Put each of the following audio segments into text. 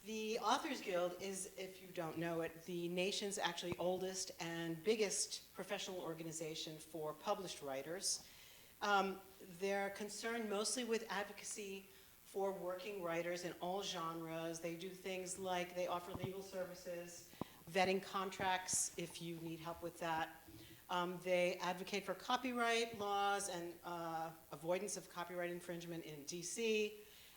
The Authors Guild is, if you don't know it, the nation's actually oldest and biggest professional organization for published writers. They're concerned mostly with advocacy for working writers in all genres. They do things like they offer legal services, vetting contracts if you need help with that. They advocate for copyright laws and avoidance of copyright infringement in DC.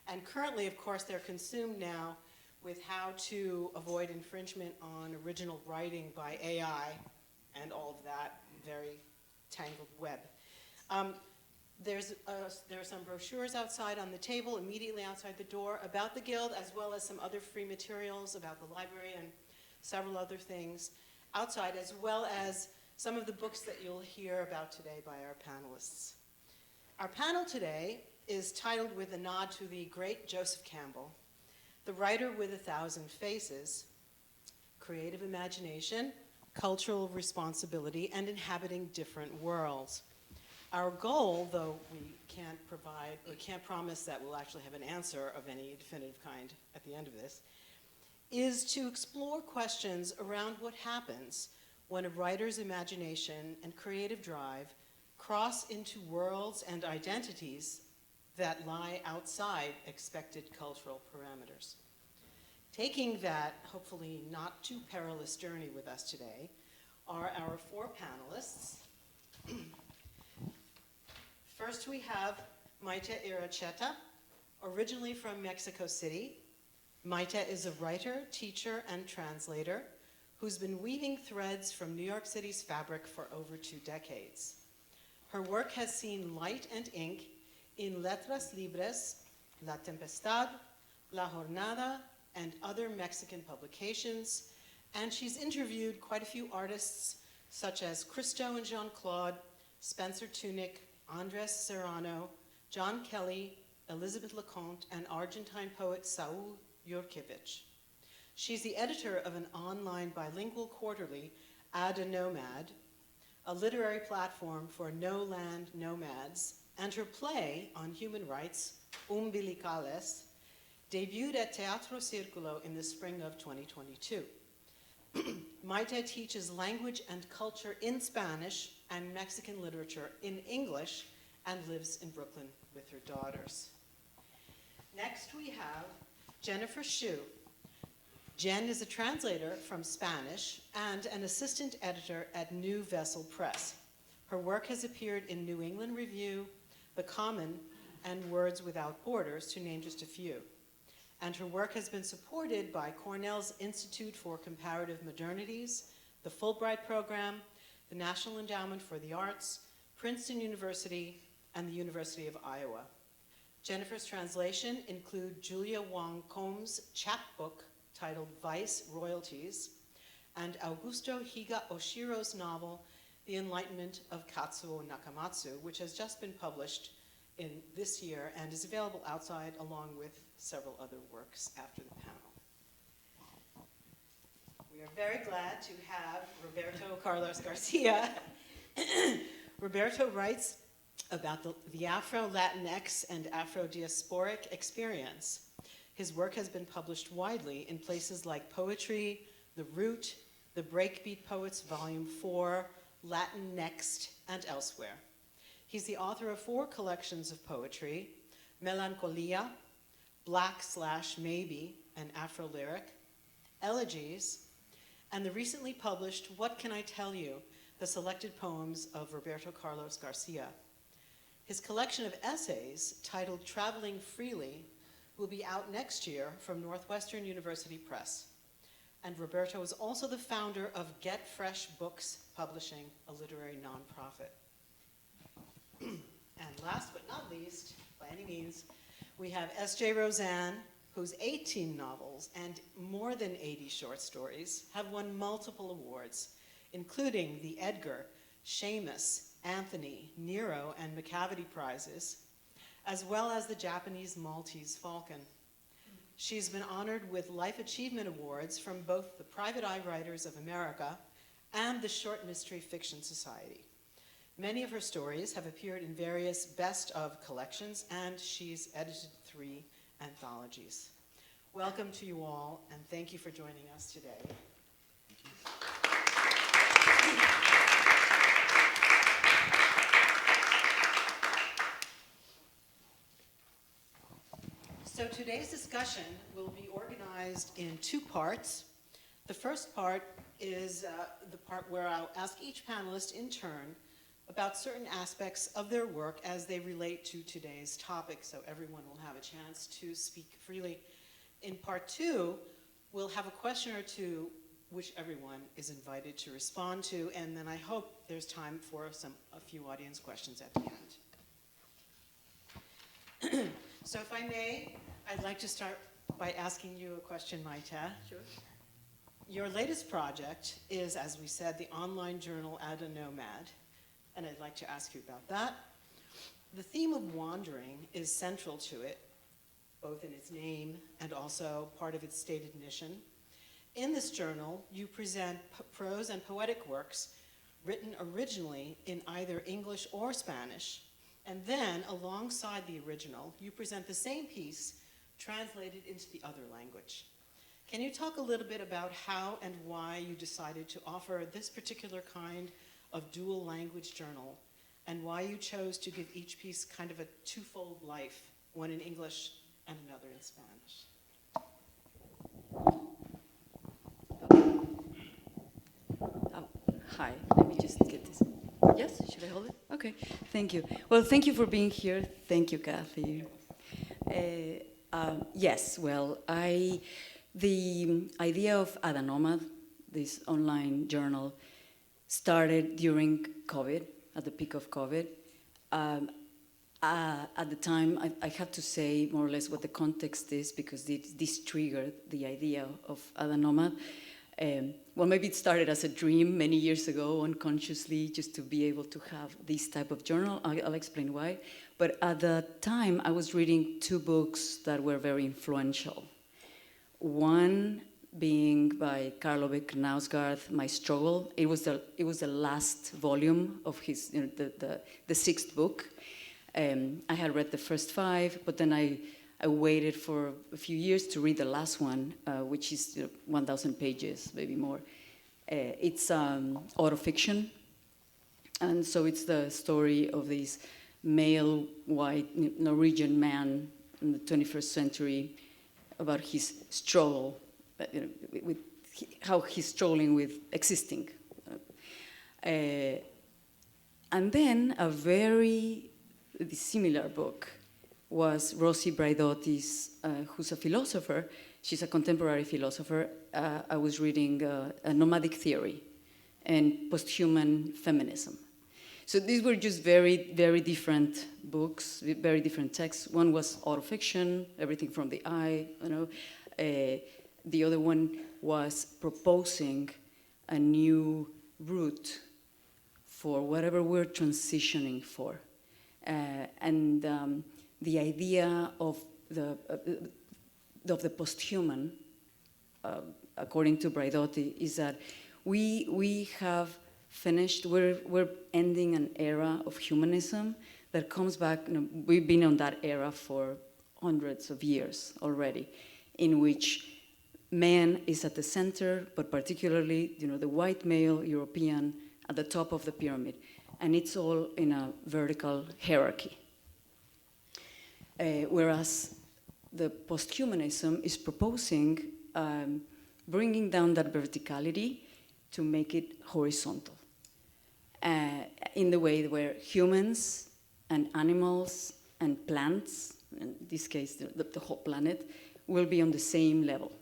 And currently, of course, they're consumed now with how to avoid infringement on original writing by AI and all of that very tangled web. There are some brochures outside on the table, immediately outside the door, about the Guild, as well as some other free materials about the library and several other things outside, as well as some of the books that you'll hear about today by our panelists. Our panel today is titled with a nod to the great Joseph Campbell, the writer with 1,000 faces, creative imagination, cultural responsibility, and inhabiting different worlds. Our goal, though we can't promise that we'll actually have an answer of any definitive kind at the end of this, is to explore questions around what happens when a writer's imagination and creative drive cross into worlds and identities that lie outside expected cultural parameters. Taking that, hopefully not too perilous journey with us today are our 4 panelists. First we have Maite Iracheta, originally from Mexico City. Maite is a writer, teacher, and translator who's been weaving threads from New York City's fabric for over 2 decades. Her work has seen light and ink in Letras Libres, La Tempestad, La Jornada, and other Mexican publications, and she's interviewed quite a few artists such as Christo and Jean-Claude, Spencer Tunick, Andres Serrano, John Kelly, Elizabeth LeConte, and Argentine poet Saul Yurkevich. She's the editor of an online bilingual quarterly, Ada Nomad, a literary platform for no-land nomads, and her play on human rights, Umbilicales, debuted at Teatro Círculo in the spring of 2022. Maite teaches language and culture in Spanish and Mexican literature in English and lives in Brooklyn with her daughters. Next we have Jennifer Shu. Jen is a translator from Spanish and an assistant editor at New Vessel Press. Her work has appeared in New England Review, The Common, and Words Without Borders, to name just a few. And her work has been supported by Cornell's Institute for Comparative Modernities, the Fulbright Program, the National Endowment for the Arts, Princeton University, and the University of Iowa. Jennifer's translation include Julia Wong Combs' chapbook titled Vice Royalties, and Augusto Higa Oshiro's novel, The Enlightenment of Katsuo Nakamatsu, which has just been published in this year and is available outside along with several other works after the panel. We are very glad to have Roberto Carlos Garcia. Roberto writes about the Afro-Latinx and Afro-diasporic experience. His work has been published widely in places like Poetry, The Root, The Breakbeat Poets, Volume 4, Latin Next, and elsewhere. He's the author of 4 collections of poetry, Melancholia, Black/Maybe, an Afro-lyric, Elegies, and the recently published What Can I Tell You?, the selected poems of Roberto Carlos Garcia. His collection of essays, titled Traveling Freely, will be out next year from Northwestern University Press. And Roberto is also the founder of Get Fresh Books Publishing, a literary nonprofit. And last but not least, by any means, we have S.J. Roseanne, whose 18 novels and more than 80 short stories have won multiple awards, including the Edgar, Seamus, Anthony, Nero, and Macavity Prizes, as well as the Japanese Maltese Falcon. She's been honored with Life Achievement Awards from both the Private Eye Writers of America and the Short Mystery Fiction Society. Many of her stories have appeared in various best of collections, and she's edited 3 anthologies. Welcome to you all, and thank you for joining us today. So today's discussion will be organized in two parts. The first part is the part where I'll ask each panelist in turn about certain aspects of their work as they relate to today's topic, so everyone will have a chance to speak freely. In part two, we'll have a question or two which everyone is invited to respond to, and then I hope there's time for a few audience questions at the end. So if I may, I'd like to start by asking you a question, Maite. Sure. Your latest project is, as we said, the online journal Ada Nomad, and I'd like to ask you about that. The theme of wandering is central to it, both in its name and also part of its stated mission. In this journal, you present prose and poetic works written originally in either English or Spanish, and then, alongside the original, you present the same piece translated into the other language. Can you talk a little bit about how and why you decided to offer this particular kind of dual language journal, and why you chose to give each piece kind of a twofold life, one in English and another in Spanish? Hi, let me just get this. Yes, should I hold it? Okay, thank you. Well, thank you for being here. Thank you, Kathy. Yes, well, the idea of Ada Nomad, this online journal, started during COVID, at the peak of COVID. At the time, I have to say more or less what the context is, because this triggered the idea of Ada Nomad. Well, maybe it started as a dream many years ago, unconsciously, just to be able to have this type of journal. I'll explain why. But at the time, I was reading two books that were very influential. One being by Karl Ove Knausgaard, My Struggle. It was the last volume of his, the sixth book. I had read the first five, but then I waited for a few years to read the last one, which is 1,000 pages, maybe more. It's autofiction, and so it's the story of this male, white, Norwegian man in the 21st century, about his struggle, with how he's struggling with existing. And then a very similar book was Rosi Braidotti's, who's a philosopher. She's a contemporary philosopher. I was reading A Nomadic Theory and Posthuman Feminism. So these were just very, very different books, very different texts. One was autofiction, everything from the eye, the other one was proposing a new route for whatever we're transitioning for. The idea of the posthuman, according to Braidotti, is that we have finished, we're ending an era of humanism that comes back, we've been on that era for hundreds of years already, in which man is at the center, but particularly, the white male European at the top of the pyramid. And it's all in a vertical hierarchy. Whereas the posthumanism is proposing bringing down that verticality to make it horizontal. In the way where humans and animals and plants, in this case the whole planet, will be on the same level.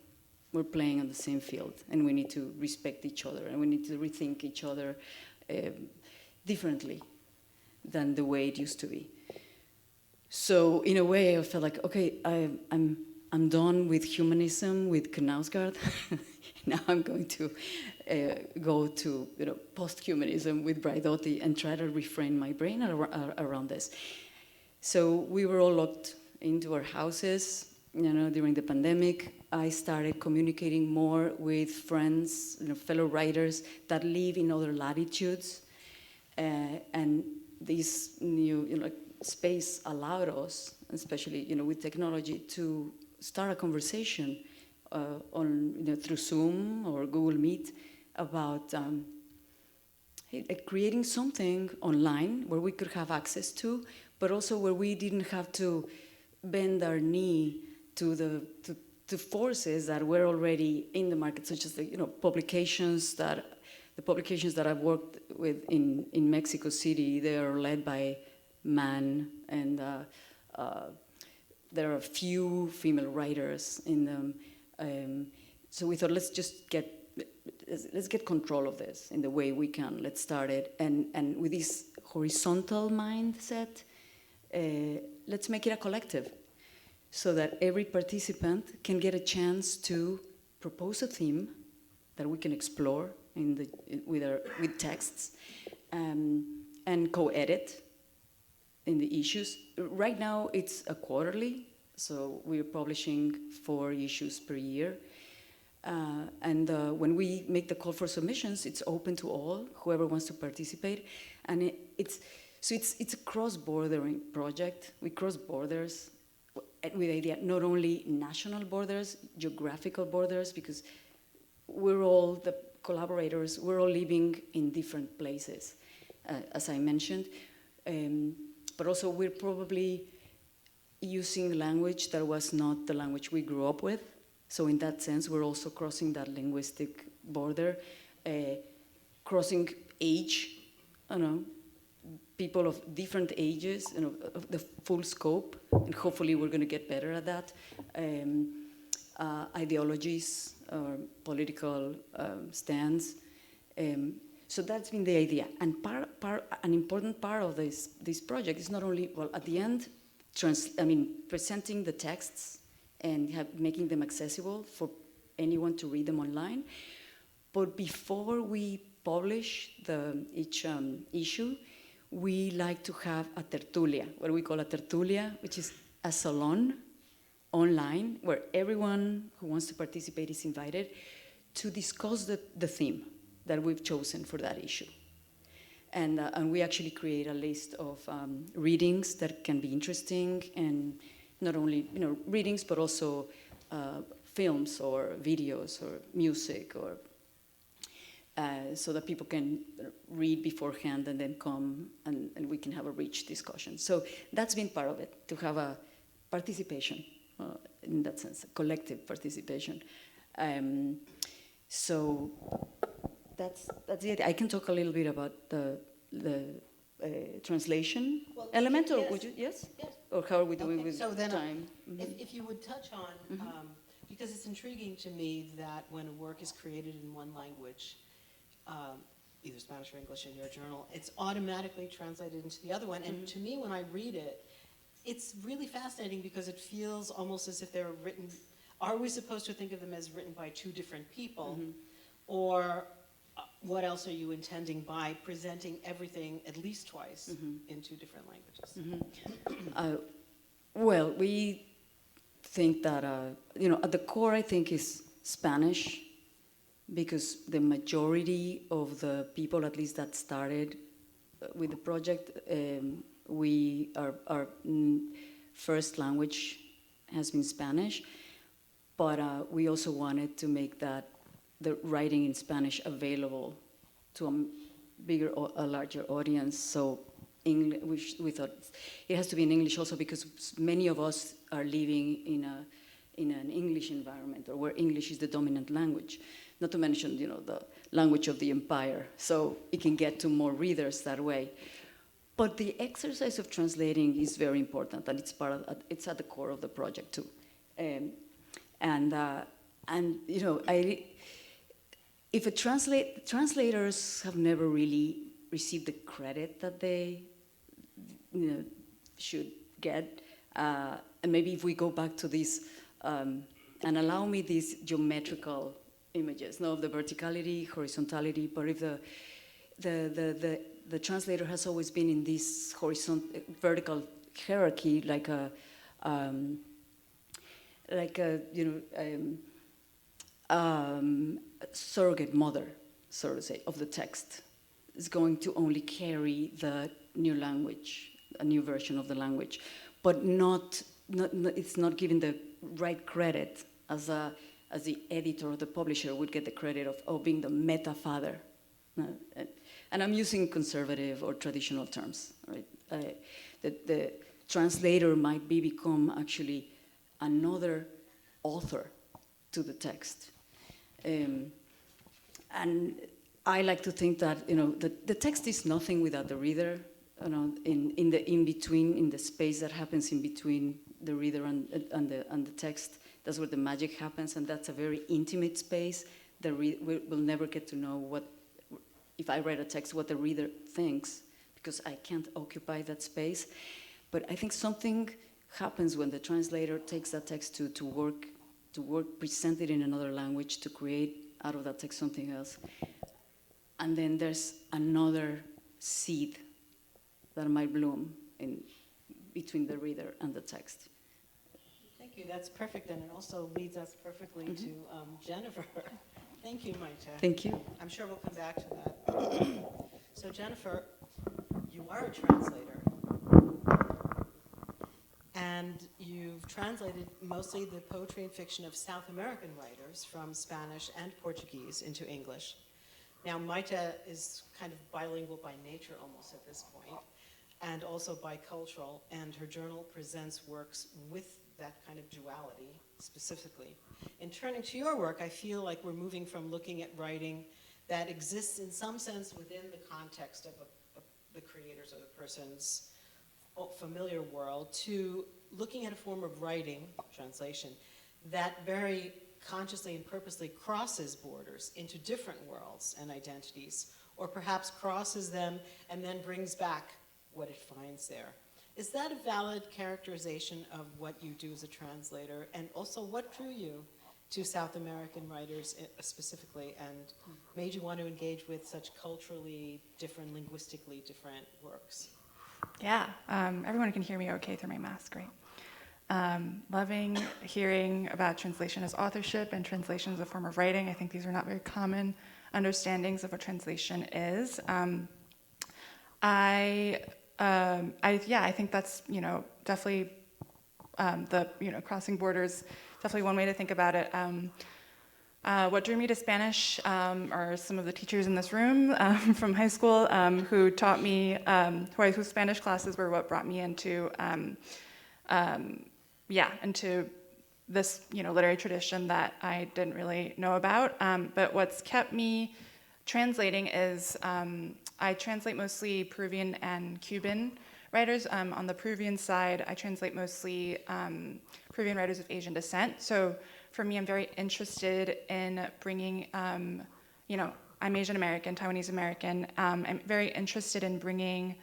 We're playing on the same field, and we need to respect each other, and we need to rethink each other differently than the way it used to be. So in a way, I felt like, okay, I'm done with humanism, with Knausgaard. Now I'm going to go to post-humanism with Braidotti and try to refrain my brain around this. So we were all locked into our houses, during the pandemic. I started communicating more with friends, fellow writers that live in other latitudes, and this new space allowed us, especially with technology, to start a conversation through Zoom or Google Meet about creating something online where we could have access to, but also where we didn't have to bend our knee to the forces that were already in the market, such as the publications that I've worked with in Mexico City. They are led by men, and there are a few female writers in them. So we thought, let's get control of this in the way we can. Let's start it, and with this horizontal mindset, let's make it a collective, so that every participant can get a chance to propose a theme that we can explore with texts, and co-edit in the issues. Right now it's a quarterly, so we're publishing 4 issues per year. And when we make the call for submissions, it's open to all, whoever wants to participate. And it's a cross-bordering project. We cross borders with the idea, not only national borders, geographical borders, because we're all the collaborators, we're all living in different places, as I mentioned. But also we're probably using language that was not the language we grew up with. So in that sense, we're also crossing that linguistic border, crossing age, people of different ages, of the full scope, and hopefully we're going to get better at that. Ideologies or political stands. So that's been the idea. And an important part of this project is not only, well, at the end, presenting the texts and making them accessible for anyone to read them online. But before we publish each issue, we like to have a tertulia, what we call a tertulia, which is a salon online where everyone who wants to participate is invited to discuss the theme that we've chosen for that issue. And we actually create a list of readings that can be interesting, and not only readings, but also films or videos or music, or so that people can read beforehand and then come and we can have a rich discussion. So that's been part of it, to have a participation, in that sense, a collective participation. So that's it. I can talk a little bit about the translation element, or yes. would you? Yes? Yes. Or how are we doing with so then time? If you would touch on, because it's intriguing to me that when a work is created in one language, either Spanish or English in your journal, it's automatically translated into the other one. And to me, when I read it, it's really fascinating because it feels almost as if they're written. Are we supposed to think of them as written by 2 different people? Or what else are you intending by presenting everything at least twice in 2 different languages? Well, we think that, at the core, I think, is Spanish, because the majority of the people, at least that started with the project, our first language has been Spanish, but we also wanted to make the writing in Spanish available to a larger audience. So we thought it has to be in English also, because many of us are living in an English environment, or where English is the dominant language. Not to mention, the language of the empire. So it can get to more readers that way. But the exercise of translating is very important, and it's at the core of the project too. If translators have never really received the credit that they should get, and maybe if we go back to this, and allow me these geometrical images, of the verticality, horizontality, but if the translator has always been in this vertical hierarchy, like a surrogate mother, so to say, of the text, is going to only carry the new language, a new version of the language, but not it's not given the right credit as the editor or the publisher would get the credit of being the meta father. And I'm using conservative or traditional terms, right? The translator might become actually another author to the text. And I like to think that the text is nothing without the reader. In the in-between, in the space that happens in between the reader and the text, that's where the magic happens, and that's a very intimate space. We'll never get to know what, if I write a text, what the reader thinks, because I can't occupy that space. But I think something happens when the translator takes that text to work, present it in another language, to create out of that text something else. And then there's another seed that might bloom in between the reader and the text. Thank you, that's perfect, and it also leads us perfectly to Jennifer. Thank you, Maite. Thank you. I'm sure we'll come back to that. So Jennifer, you are a translator, and you've translated mostly the poetry and fiction of South American writers from Spanish and Portuguese into English. Now, Maite is kind of bilingual by nature almost at this point, and also bicultural, and her journal presents works with that kind of duality specifically. In turning to your work, I feel like we're moving from looking at writing that exists in some sense within the context of the creator's or the person's familiar world to looking at a form of writing, translation, that very consciously and purposely crosses borders into different worlds and identities, or perhaps crosses them and then brings back what it finds there. Is that a valid characterization of what you do as a translator? And also, what drew you to South American writers specifically and made you want to engage with such culturally different, linguistically different works? Yeah, everyone can hear me okay through my mask, right? Loving hearing about translation as authorship and translation as a form of writing. I think these are not very common understandings of what translation is. I think that's, definitely crossing borders, definitely one way to think about it. What drew me to Spanish are some of the teachers in this room from high school who taught me, whose Spanish classes were what brought me into this, literary tradition that I didn't really know about. But what's kept me translating is I translate mostly Peruvian and Cuban writers. On the Peruvian side, I translate mostly Peruvian writers of Asian descent. So for me, I'm very interested in bringing, I'm Asian American, Taiwanese American. I'm very interested in bringing,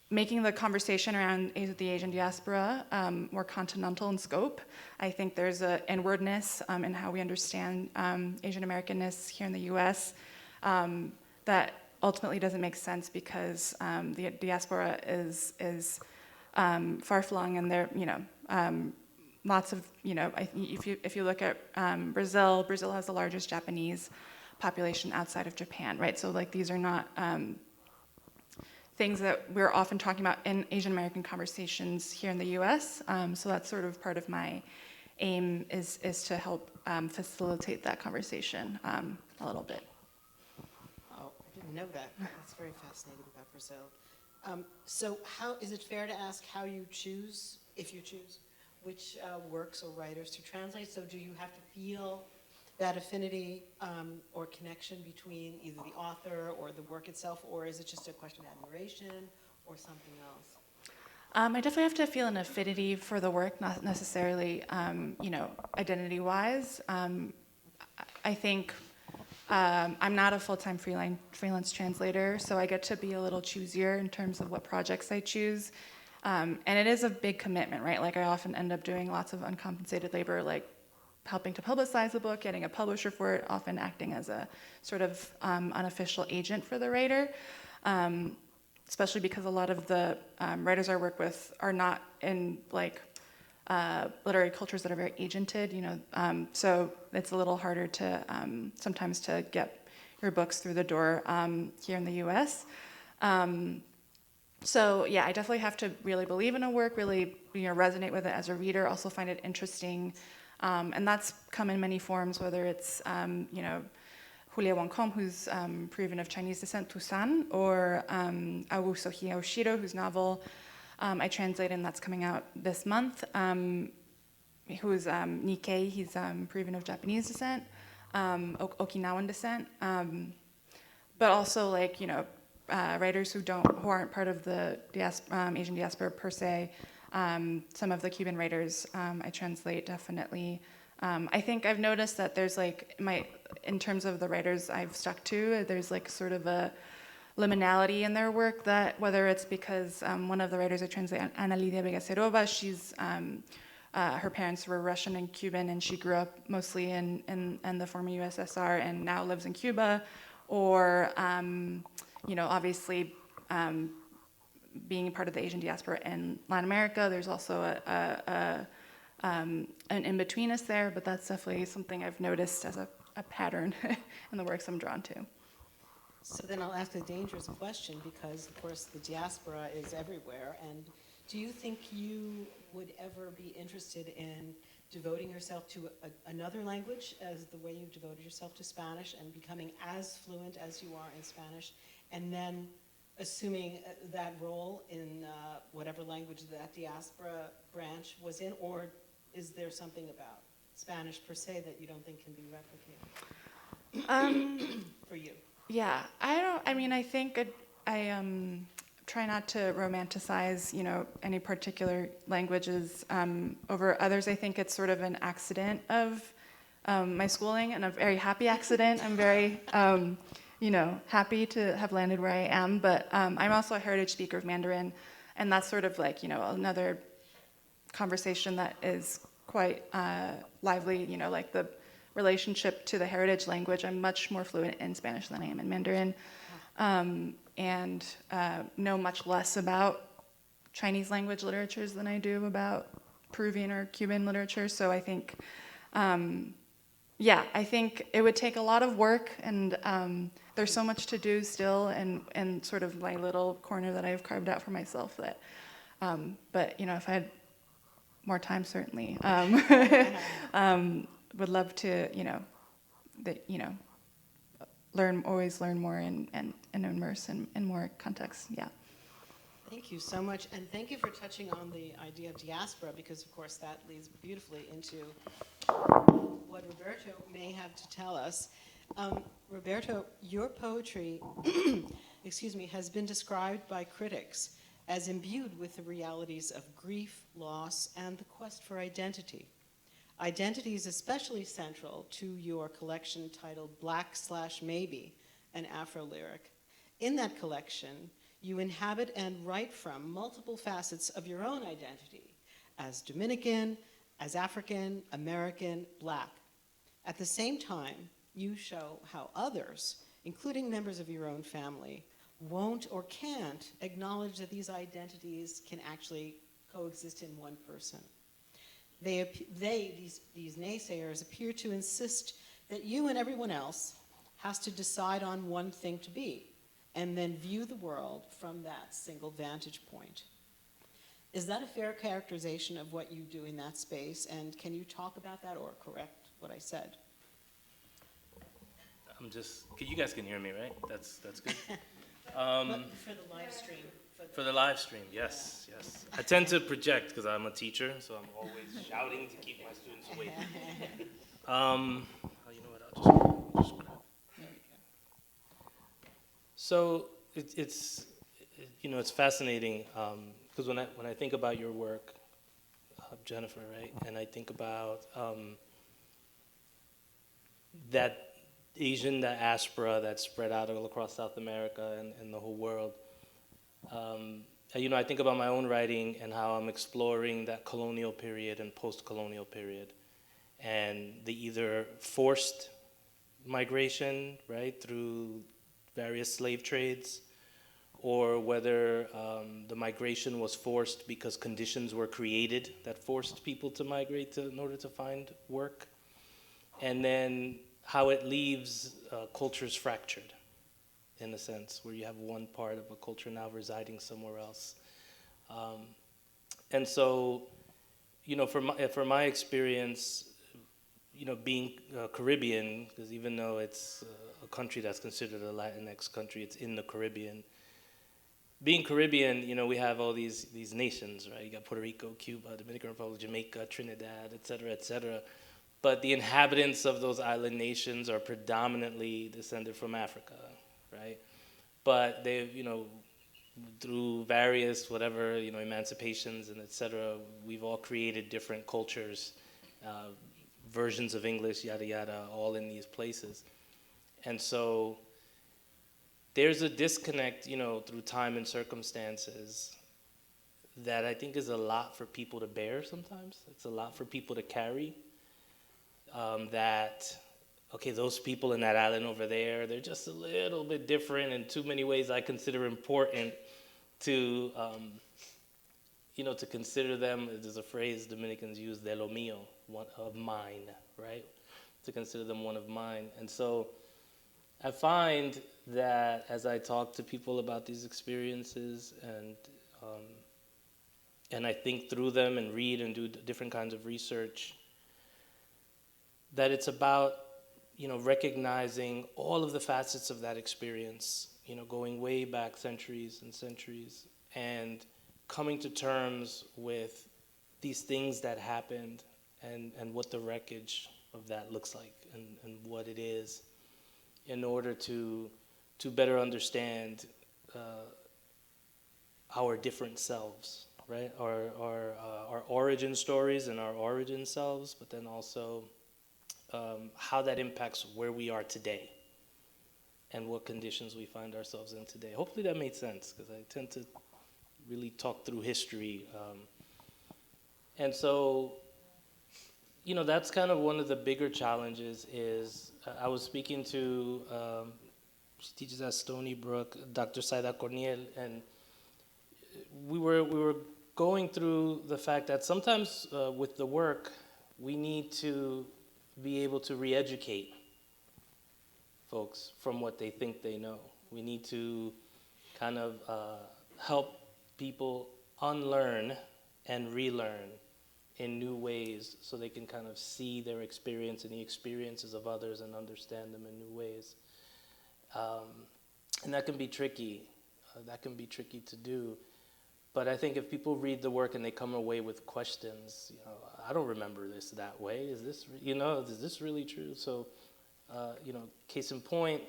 making the conversation around the Asian diaspora more continental in scope. I think there's an inwardness in how we understand Asian Americanness here in the US that ultimately doesn't make sense because the diaspora is far-flung, and there, lots of, if you look at Brazil has the largest Japanese population outside of Japan, right? So like these are not things that we're often talking about in Asian American conversations here in the US. So that's sort of part of my aim is to help facilitate that conversation a little bit. Oh, I didn't know that. That's very fascinating about Brazil. So how is it fair to ask how you choose, if you choose, which works or writers to translate? So do you have to feel that affinity or connection between either the author or the work itself, or is it just a question of admiration or something else? I definitely have to feel an affinity for the work, not necessarily, identity-wise. I think I'm not a full-time freelance translator, so I get to be a little choosier in terms of what projects I choose. And it is a big commitment, right? Like I often end up doing lots of uncompensated labor, like helping to publicize the book, getting a publisher for it, often acting as a sort of unofficial agent for the writer, especially because a lot of the writers I work with are not in like literary cultures that are very agented, so it's a little harder to sometimes to get your books through the door here in the US. So yeah, I definitely have to really believe in a work, really resonate with it as a reader, also find it interesting, and that's come in many forms. Whether it's Julia Wangkom, who's Peruvian of Chinese descent, Tucson, or Augusto Hiyoshiro, whose novel I translated and that's coming out this month, who's Nikkei, he's Peruvian of Japanese descent, Okinawan descent, but also writers who aren't part of the Asian diaspora per se. Some of the Cuban writers I translate definitely. I think I've noticed that there's in terms of the writers I've stuck to, there's sort of a liminality in their work, that whether it's because one of the writers I translate, Ana Lidia Vegaserova, she's her parents were Russian and Cuban, and she grew up mostly in the former USSR and now lives in Cuba, or obviously being part of the Asian diaspora in Latin America, there's also an in-betweenness there, but that's definitely something I've noticed as a pattern in the works I'm drawn to. So then I'll ask a dangerous question, because of course the diaspora is everywhere, and do you think you would ever be interested in devoting yourself to another language as the way you've devoted yourself to Spanish, and becoming as fluent as you are in Spanish, and then assuming that role in whatever language that diaspora branch was in? Or is there something about Spanish per se that you don't think can be replicated for you? Yeah, I think I try not to romanticize, any particular languages over others. I think it's sort of an accident of my schooling, and a very happy accident. I'm very, happy to have landed where I am. But I'm also a heritage speaker of Mandarin, and that's sort of another conversation that is quite lively. The relationship to the heritage language. I'm much more fluent in Spanish than I am in Mandarin, and know much less about Chinese language literatures than I do about Peruvian or Cuban literature. So I think, I think it would take a lot of work, and there's so much to do still, and sort of my little corner that I've carved out for myself. That, but if I had more time, certainly. Would love to, always learn more and immerse in more context. Yeah. Thank you so much, and thank you for touching on the idea of diaspora, because of course that leads beautifully into what Roberto may have to tell us. Roberto, your poetry, has been described by critics as imbued with the realities of grief, loss, and the quest for identity. Identity is especially central to your collection titled Black/Maybe, an Afro-lyric. In that collection, you inhabit and write from multiple facets of your own identity, as Dominican, as African, American, Black. At the same time, you show how others, including members of your own family, won't or can't acknowledge that these identities can actually coexist in one person. These naysayers appear to insist that you and everyone else has to decide on one thing to be, and then view the world from that single vantage point. Is that a fair characterization of what you do in that space? And can you talk about that or correct what I said? You guys can hear me, right? That's good. For the live stream. For the live stream, yes. I tend to project because I'm a teacher, so I'm always shouting to keep my students awake. You know what? I'll just grab. There we go. So it's fascinating because when I think about your work, Jennifer, right, and I think about that Asian diaspora that's spread out all across South America and the whole world. I think about my own writing and how I'm exploring that colonial period and post-colonial period, and the either forced migration, right, through various slave trades, or whether the migration was forced because conditions were created that forced people to migrate in order to find work, and then how it leaves cultures fractured, in a sense, where you have one part of a culture now residing somewhere else. And so, for my experience, being Caribbean, because even though it's a country that's considered a Latinx country, it's in the Caribbean. Being Caribbean, we have all these nations, right? You got Puerto Rico, Cuba, Dominican Republic, Jamaica, Trinidad, et cetera, et cetera. But the inhabitants of those island nations are predominantly descended from Africa, right? But they've, through various whatever, emancipations and et cetera, we've all created different cultures, versions of English, yada, yada, all in these places. And so there's a disconnect, through time and circumstances that I think is a lot for people to bear sometimes. It's a lot for people to carry. Okay, those people in that island over there, they're just a little bit different in too many ways I consider important to, to consider them. There's a phrase Dominicans use, de lo mío, one of mine, right? To consider them one of mine. And so I find that as I talk to people about these experiences and I think through them and read and do different kinds of research, that it's about, recognizing all of the facets of that experience, going way back centuries and centuries, and coming to terms with these things that happened and what the wreckage of that looks like and what it is, in order to better understand our different selves, right? Our origin stories and our origin selves, but then also how that impacts where we are today and what conditions we find ourselves in today. Hopefully that made sense, because I tend to really talk through history. And so, that's kind of one of the bigger challenges is, I was speaking to, she teaches at Stony Brook, Dr. Saida Corniel, and we were going through the fact that sometimes with the work, we need to be able to re-educate folks from what they think they know. We need to kind of help people unlearn and relearn in new ways so they can kind of see their experience and the experiences of others and understand them in new ways. And that can be tricky. That can be tricky to do. But I think if people read the work and they come away with questions, I don't remember this that way. Is this, is this really true? So, case in point,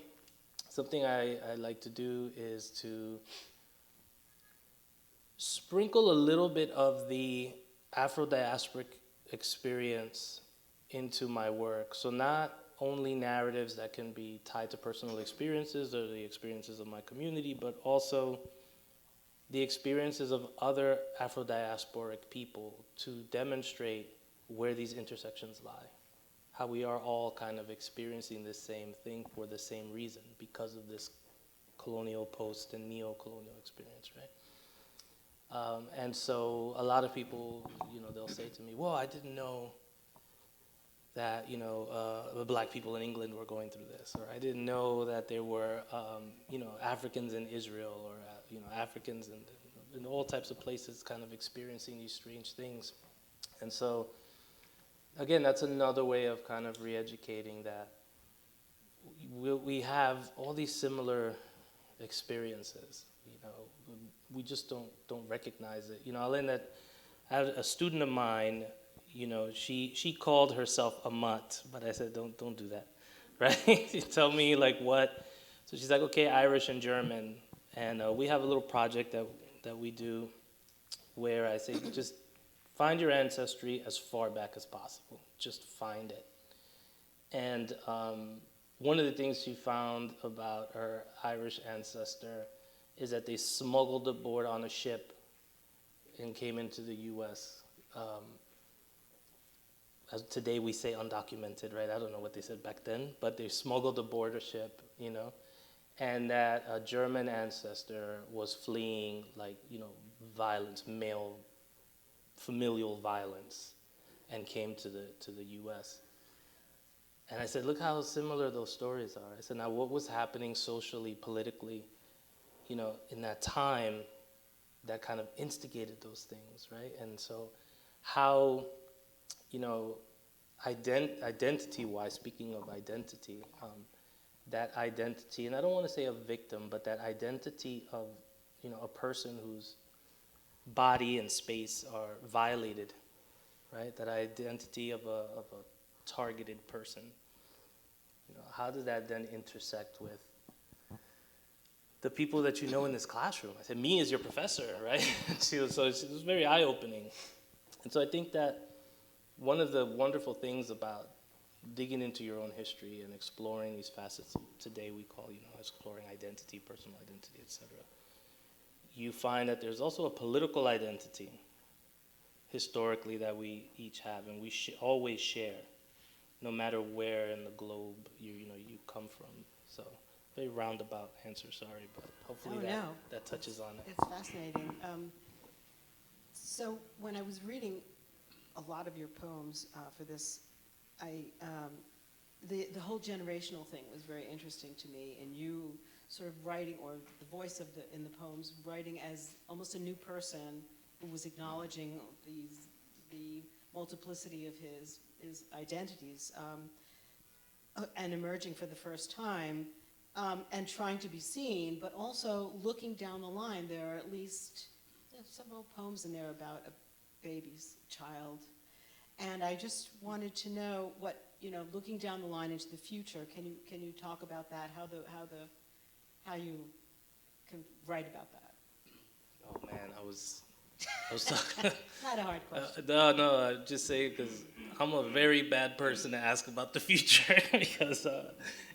something I like to do is to sprinkle a little bit of the Afro-diasporic experience into my work. So not only narratives that can be tied to personal experiences or the experiences of my community, but also the experiences of other Afro-diasporic people to demonstrate where these intersections lie, how we are all kind of experiencing the same thing for the same reason because of this colonial, post, and neo-colonial experience, right? And so a lot of people, they'll say to me, well, I didn't know that, black people in England were going through this, or I didn't know that there were, Africans in Israel, or, Africans in all types of places kind of experiencing these strange things. And so, again, that's another way of kind of re-educating that we have all these similar experiences, we just don't recognize it. I'll end that. I had a student of mine, she called herself a mutt, but I said, don't do that, right? You tell me like what. So she's like, okay, Irish and German. And we have a little project that we do where I say, just find your ancestry as far back as possible. Just find it. And one of the things she found about her Irish ancestor is that they smuggled aboard on a ship and came into the U.S. As today we say undocumented, right? I don't know what they said back then, but they smuggled aboard a ship, and that a German ancestor was fleeing, violence, male, familial violence, and came to the U.S. And I said, look how similar those stories are. I said, now what was happening socially, politically, in that time that kind of instigated those things, right? And so how, identity-wise, speaking of identity, that identity, and I don't want to say a victim, but that identity of, a person whose body and space are violated, right? That identity of a targeted person. How does that then intersect with the people that you know in this classroom? I said, me as your professor, right? So it was very eye-opening. And so I think that one of the wonderful things about digging into your own history and exploring these facets today we call, exploring identity, personal identity, etc. You find that there's also a political identity historically that we each have, and we always share, no matter where in the globe you come from. So very roundabout answer, sorry, but hopefully that touches on it. It's fascinating. So when I was reading a lot of your poems for this, the whole generational thing was very interesting to me, and you sort of writing, or the voice in the poems, writing as almost a new person who was acknowledging the multiplicity of his identities and emerging for the first time, and trying to be seen, but also looking down the line. There are at least several poems in there about a baby's child. And I just wanted to know what, looking down the line into the future, can you talk about that? How you can write about that? Oh man, I was talking. Not a hard question. No, I just say because I'm a very bad person to ask about the future because,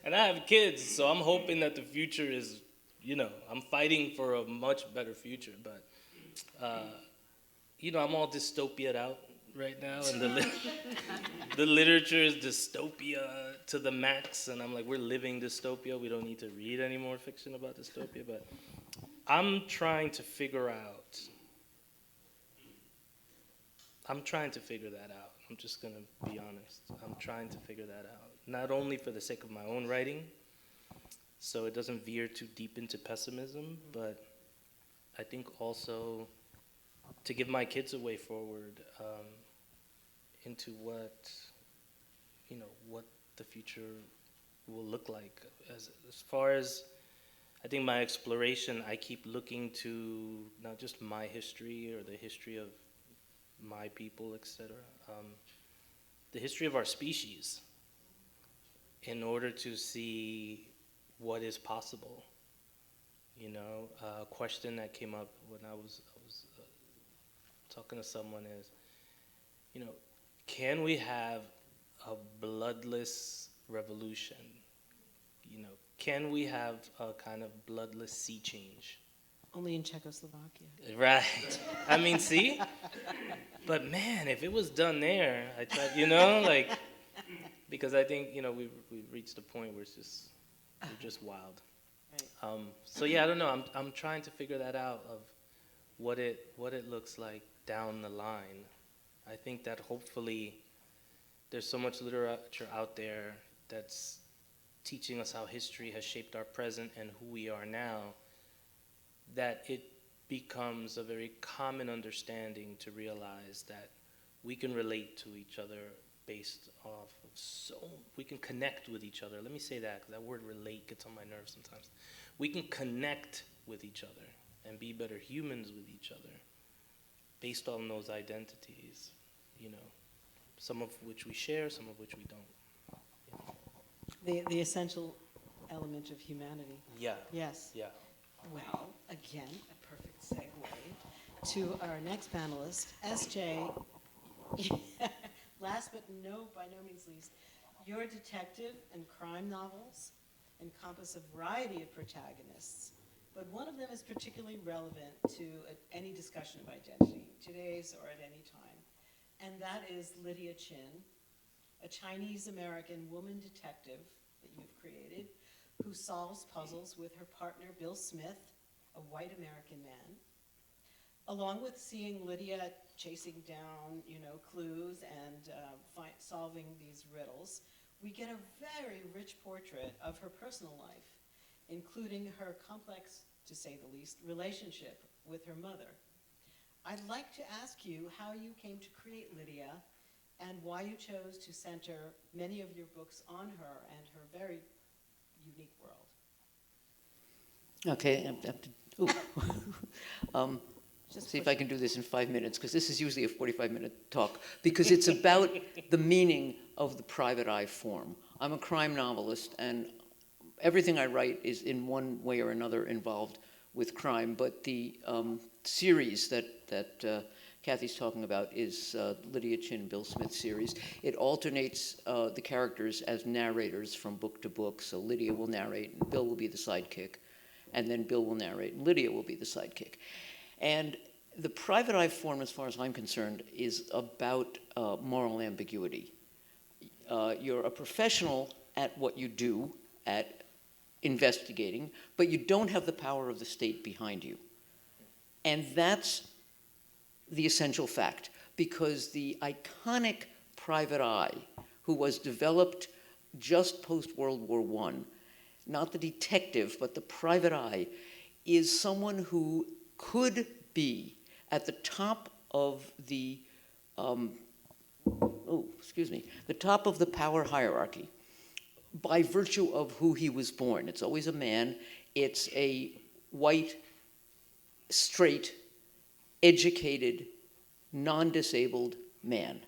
and I have kids, so I'm hoping that the future is, I'm fighting for a much better future, but, I'm all dystopia'd out right now, and the literature is dystopia to the max, and I'm like, we're living dystopia. We don't need to read any more fiction about dystopia, but I'm trying to figure that out. I'm just going to be honest. I'm trying to figure that out. Not only for the sake of my own writing, so it doesn't veer too deep into pessimism, but I think also to give my kids a way forward into what the future will look like. As far as, I think my exploration, I keep looking to not just my history or the history of my people, etc., the history of our species, in order to see what is possible. A question that came up when I was talking to someone is, can we have a bloodless revolution? Can we have a kind of bloodless sea change? Only in Czechoslovakia. Right. I mean, see? But man, if it was done there, I tried, because I think, we've reached a point where we're just wild. Right. So yeah, I don't know. I'm trying to figure that out of what it looks like down the line. I think that hopefully there's so much literature out there that's teaching us how history has shaped our present and who we are now, that it becomes a very common understanding to realize that we can relate to each other based off of we can connect with each other. Let me say that, because that word relate gets on my nerves sometimes. We can connect with each other and be better humans with each other based on those identities, some of which we share, some of which we don't. The essential element of humanity. Yeah. Yes. Yeah. Well, again, a perfect segue to our next panelist, SJ. Last but by no means least, your detective and crime novels encompass a variety of protagonists, but one of them is particularly relevant to any discussion of identity, today's or at any time, and that is Lydia Chin, a Chinese-American woman detective that you've created, who solves puzzles with her partner Bill Smith, a white American man. Along with seeing Lydia chasing down, clues and solving these riddles, we get a very rich portrait of her personal life, including her complex, to say the least, relationship with her mother. I'd like to ask you how you came to create Lydia and why you chose to center many of your books on her and her very unique world. Okay, I have to, see if I can do this in 5 minutes, because this is usually a 45-minute talk, because it's about the meaning of the private eye form. I'm a crime novelist, and everything I write is in one way or another involved with crime, but the series that Kathy's talking about is Lydia Chin, Bill Smith's series. It alternates the characters as narrators from book to book, so Lydia will narrate, and Bill will be the sidekick, and then Bill will narrate, and Lydia will be the sidekick. And the private eye form, as far as I'm concerned, is about moral ambiguity. You're a professional at what you do, at investigating, but you don't have the power of the state behind you. And that's the essential fact, because the iconic private eye, who was developed just post-World War I, not the detective, but the private eye, is someone who could be at the top of the, the top of the power hierarchy by virtue of who he was born. It's always a man. It's a white, straight, educated, non-disabled man.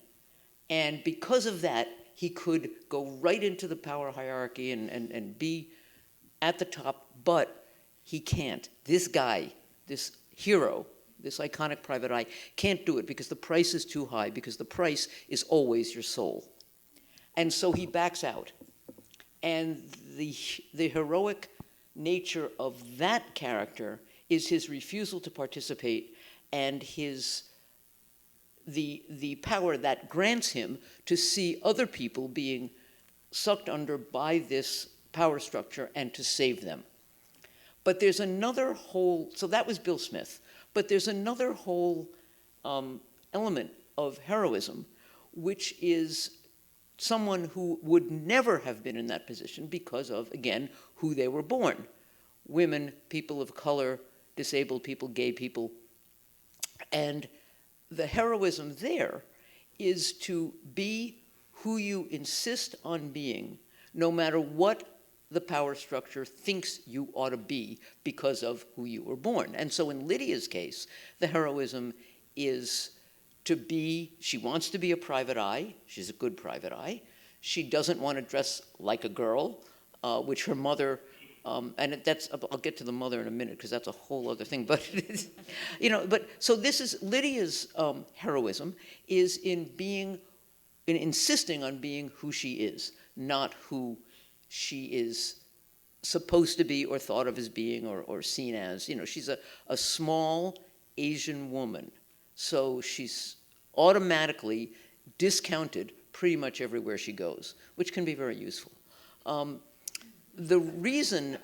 And because of that, he could go right into the power hierarchy and be at the top, but he can't. This guy, this hero, this iconic private eye, can't do it because the price is too high, because the price is always your soul. And so he backs out. And the heroic nature of that character is his refusal to participate and the power that grants him to see other people being sucked under by this power structure and to save them. But there's another whole, so that was Bill Smith, but there's another whole element of heroism, which is someone who would never have been in that position because of, again, who they were born. Women, people of color, disabled people, gay people. And the heroism there is to be who you insist on being, no matter what the power structure thinks you ought to be because of who you were born. And so in Lydia's case, the heroism is to be, she wants to be a private eye. She's a good private eye. She doesn't want to dress like a girl, which her mother, and that's, I'll get to the mother in a minute because that's a whole other thing. But, but so this is, Lydia's heroism is in insisting on being who she is, not who she is supposed to be or thought of as being or seen as. She's a small Asian woman. So she's automatically discounted pretty much everywhere she goes, which can be very useful. The reason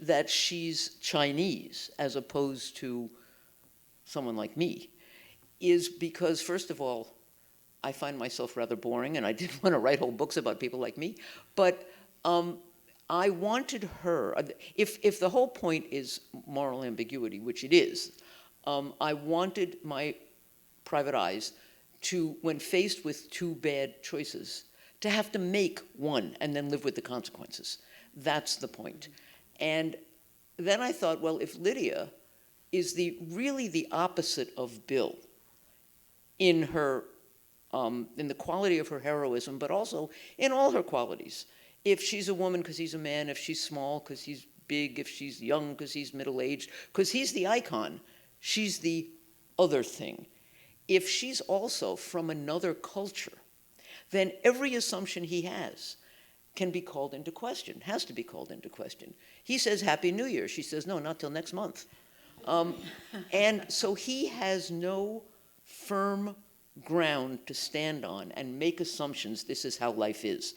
that she's Chinese as opposed to someone like me is because, first of all, I find myself rather boring, and I didn't want to write whole books about people like me, but I wanted her, if the whole point is moral ambiguity, which it is, I wanted my private eyes to, when faced with two bad choices, to have to make one and then live with the consequences. That's the point. And then I thought, well, if Lydia is really the opposite of Bill in her, in the quality of her heroism, but also in all her qualities. If she's a woman because he's a man, if she's small because he's big, if she's young because he's middle-aged, because he's the icon, she's the other thing. If she's also from another culture, then every assumption he has can be called into question, has to be called into question. He says, Happy New Year. She says, no, not till next month. And so he has no firm ground to stand on and make assumptions, this is how life is.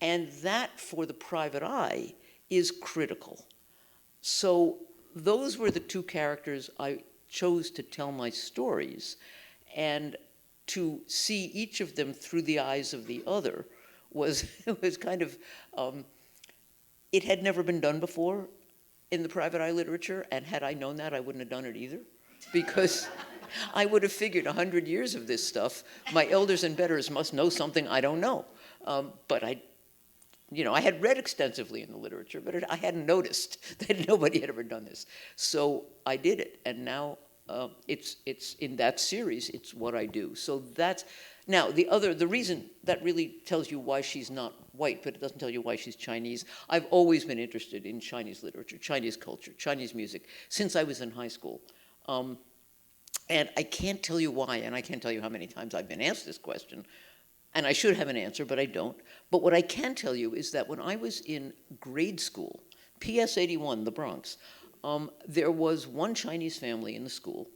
And that, for the private eye, is critical. So those were the two characters I chose to tell my stories, and to see each of them through the eyes of the other was was kind of, it had never been done before in the private eye literature, and had I known that, I wouldn't have done it either, because I would have figured 100 years of this stuff, my elders and betters must know something I don't know. But I had read extensively in the literature, but I hadn't noticed that nobody had ever done this. So I did it, and now it's in that series, it's what I do. So that's, now the reason that really tells you why she's not white, but it doesn't tell you why she's Chinese. I've always been interested in Chinese literature, Chinese culture, Chinese music, since I was in high school. And I can't tell you why, and I can't tell you how many times I've been asked this question, and I should have an answer, but I don't. But what I can tell you is that when I was in grade school, PS 81, the Bronx, there was one Chinese family in the school,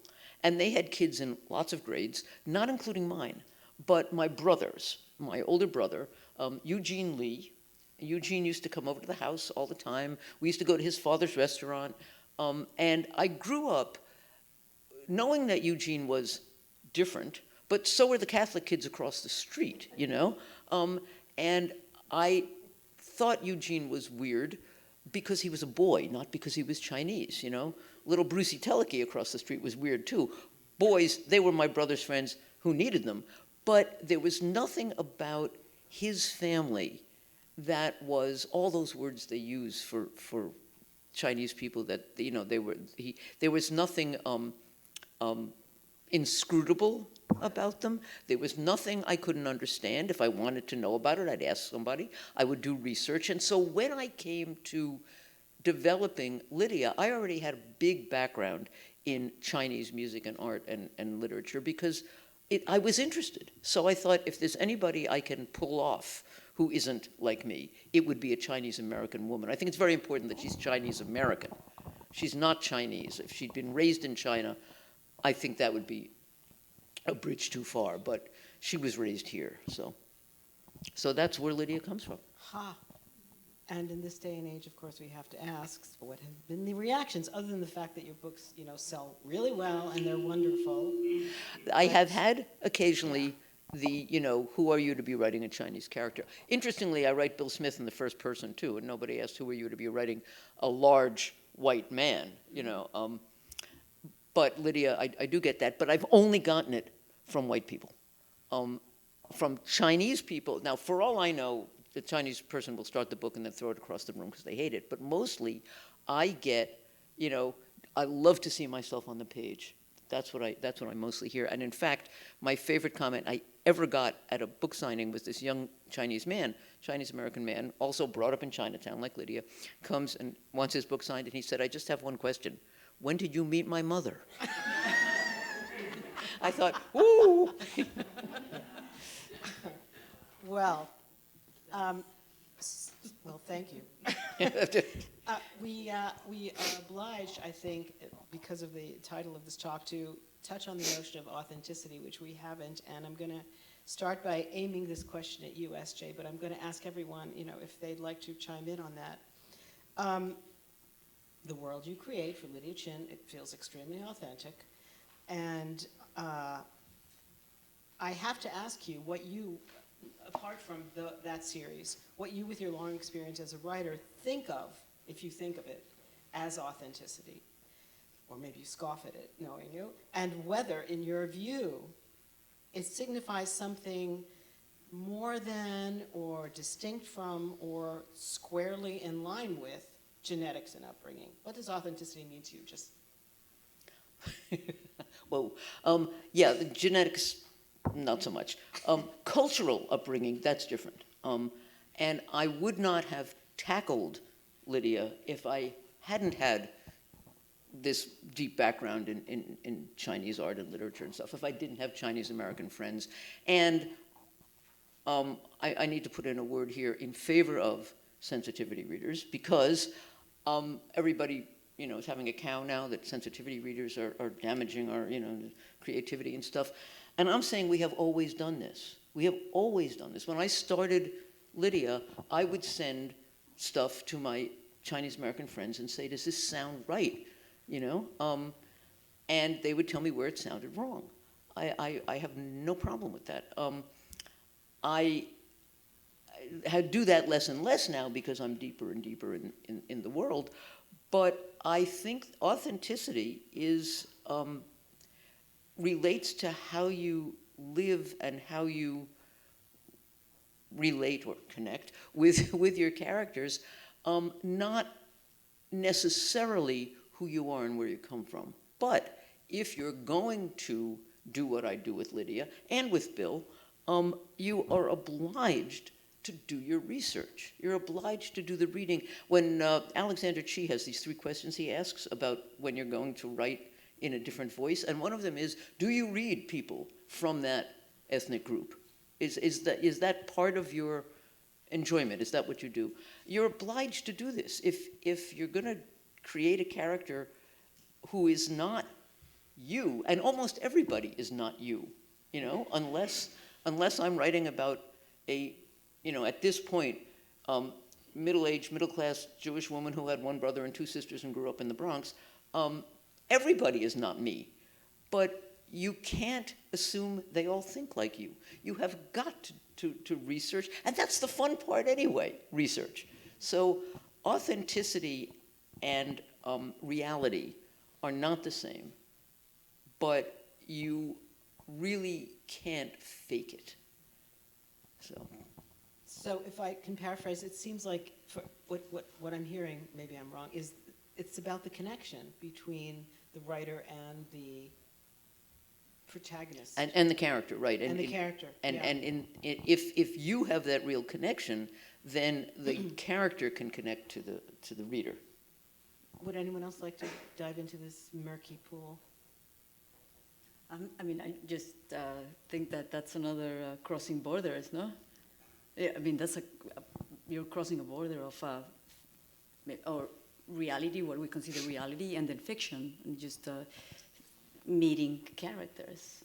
and they had kids in lots of grades, not including mine, but my brothers, my older brother, Eugene Lee. Eugene used to come over to the house all the time. We used to go to his father's restaurant, and I grew up knowing that Eugene was different, but so were the Catholic kids across the street, you know? And I thought Eugene was weird because he was a boy, not because he was Chinese, you know? Little Brucey Teleki across the street was weird too. Boys, they were my brother's friends who needed them, but there was nothing about his family that was all those words they use for Chinese people that, you know, there was nothing inscrutable about them. There was nothing I couldn't understand. If I wanted to know about it, I'd ask somebody. I would do research. And so when I came to developing Lydia, I already had a big background in Chinese music and art and literature because I was interested. So I thought if there's anybody I can pull off who isn't like me, it would be a Chinese American woman. I think it's very important that she's Chinese American. She's not Chinese. If she'd been raised in China, I think that would be a bridge too far, but she was raised here, so that's where Lydia comes from. Ha. And in this day and age, of course, we have to ask, what have been the reactions, other than the fact that your books, you know, sell really well and they're wonderful? I have had occasionally the, you know, who are you to be writing a Chinese character? Interestingly, I write Bill Smith in the first person, too, and nobody asked who are you to be writing a large white man, you know. But Lydia, I do get that, but I've only gotten it from white people. From Chinese people, now for all I know, the Chinese person will start the book and then throw it across the room because they hate it, but mostly I get, you know, I love to see myself on the page. That's what I mostly hear. And in fact, my favorite comment I ever got at a book signing was this young Chinese man, Chinese American man, also brought up in Chinatown like Lydia, comes and wants his book signed, and he said, I just have one question. When did you meet my mother? I thought, ooh. Well, thank you. We are obliged, I think, because of the title of this talk, to touch on the notion of authenticity, which we haven't, and I'm going to start by aiming this question at you, SJ, but I'm going to ask everyone, you know, if they'd like to chime in on that. The world you create for Lydia Chin, it feels extremely authentic, and I have to ask you what you, apart from that series, what you, with your long experience as a writer, think of, if you think of it, as authenticity. Or maybe you scoff at it, knowing you, and whether, in your view, it signifies something more than, or distinct from, or squarely in line with genetics and upbringing. What does authenticity mean to you? Just Well, yeah, the genetics, not so much. Cultural upbringing, that's different. And I would not have tackled Lydia if I hadn't had this deep background in Chinese art and literature and stuff, if I didn't have Chinese American friends. And I need to put in a word here in favor of sensitivity readers, because everybody, you know, is having a cow now that sensitivity readers are damaging our, you know, creativity and stuff. And I'm saying we have always done this. We have always done this. When I started Lydia, I would send stuff to my Chinese American friends and say, does this sound right? You know? And they would tell me where it sounded wrong. I have no problem with that. do that less and less now because I'm deeper and deeper in the world. But I think authenticity is relates to how you live and how you relate or connect with your characters, not necessarily who you are and where you come from. But if you're going to do what I do with Lydia and with Bill, you are obliged to do your research. You're obliged to do the reading. When Alexander Chi has these 3 questions he asks about when you're going to write in a different voice, and one of them is, do you read people from that ethnic group? Is that part of your enjoyment? Is that what you do? You're obliged to do this. If you're going to create a character who is not you, and almost everybody is not you, unless I'm writing about a, at this point, middle-aged, middle-class Jewish woman who had 1 brother and 2 sisters and grew up in the Bronx, everybody is not me. But you can't assume they all think like you. You have got to research, and that's the fun part anyway, research. So authenticity and reality are not the same, but you really can't fake it. So if I can paraphrase, it seems like for what I'm hearing, maybe I'm wrong, is it's about the connection between the writer and the protagonist. And the character, right. And the character, And, yeah. and if you have that real connection, then the character can connect to the reader. Would anyone else like to dive into this murky pool? I mean, I just think that that's another crossing borders, no? Yeah, I mean, you're crossing a border of or reality, what we consider reality, and then fiction, and just meeting characters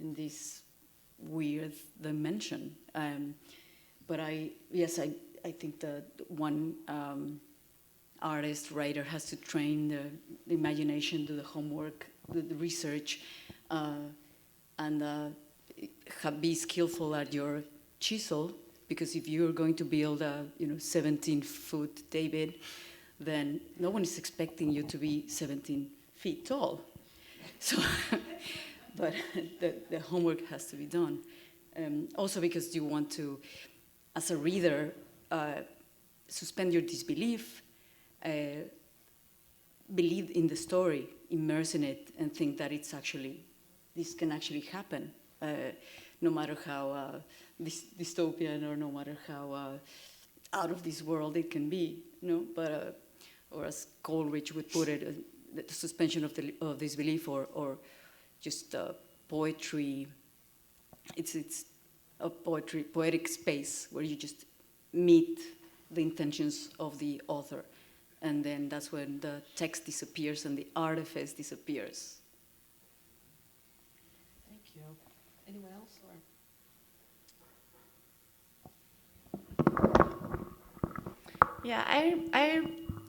in this weird dimension. But I think that one artist, writer has to train the imagination, do the homework, do the research, and be skillful at your chisel, because if you're going to build a 17-foot David, then no one is expecting you to be 17 feet tall. So, but the homework has to be done. Also because you want to, as a reader, suspend your disbelief, believe in the story, immerse in it, and think that this can actually happen, no matter how dystopian or no matter how out of this world it can be, But or as Coleridge would put it, the suspension of disbelief, or just poetry. It's a poetic space where you just meet the intentions of the author, and then that's when the text disappears and the artifice disappears. Thank you. Anyone else? Yeah,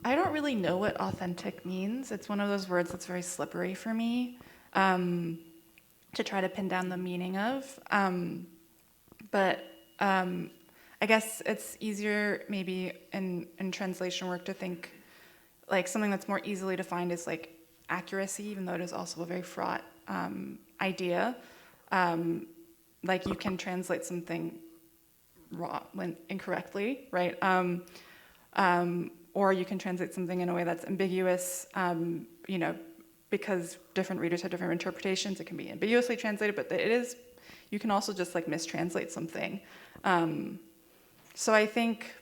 I don't really know what authentic means. It's one of those words that's very slippery for me to try to pin down the meaning of. But I guess it's easier maybe in translation work to think like something that's more easily defined is like accuracy, even though it is also a very fraught idea. Like you can translate something wrong when incorrectly, right? Or you can translate something in a way that's ambiguous, because different readers have different interpretations. It can be ambiguously translated, but you can also just like mistranslate something. So I think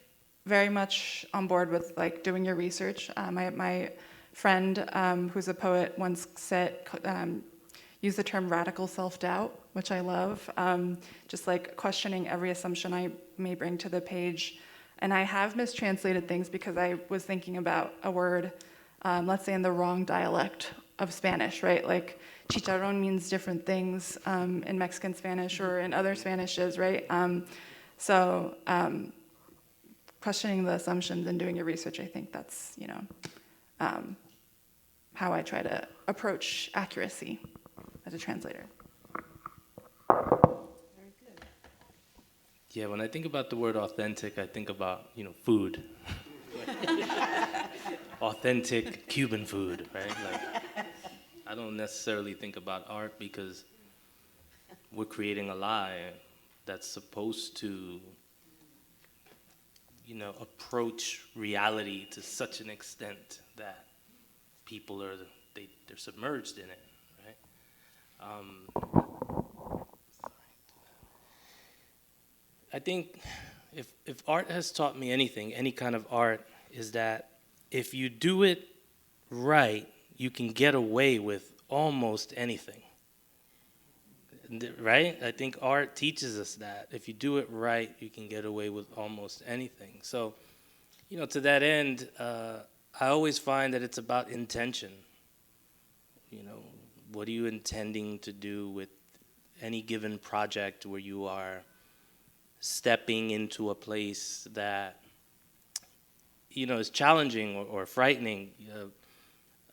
very much on board with like doing your research. My friend, who's a poet, once used the term radical self-doubt, which I love, just like questioning every assumption I may bring to the page. And I have mistranslated things because I was thinking about a word, let's say in the wrong dialect of Spanish, right? Like chicharrón means different things in Mexican Spanish or in other Spanishes, right? So questioning the assumptions and doing your research, I think that's, how I try to approach accuracy as a translator. Very good. Yeah, when I think about the word authentic, I think about, food. Authentic Cuban food, right? Like, I don't necessarily think about art because we're creating a lie that's supposed to, approach reality to such an extent that people they're submerged in it, right? I think if art has taught me anything, any kind of art, is that if you do it right, you can get away with almost anything. Right? I think art teaches us that. If you do it right, you can get away with almost anything. So, to that end, I always find that it's about intention. What are you intending to do with any given project where you are stepping into a place that, is challenging or frightening?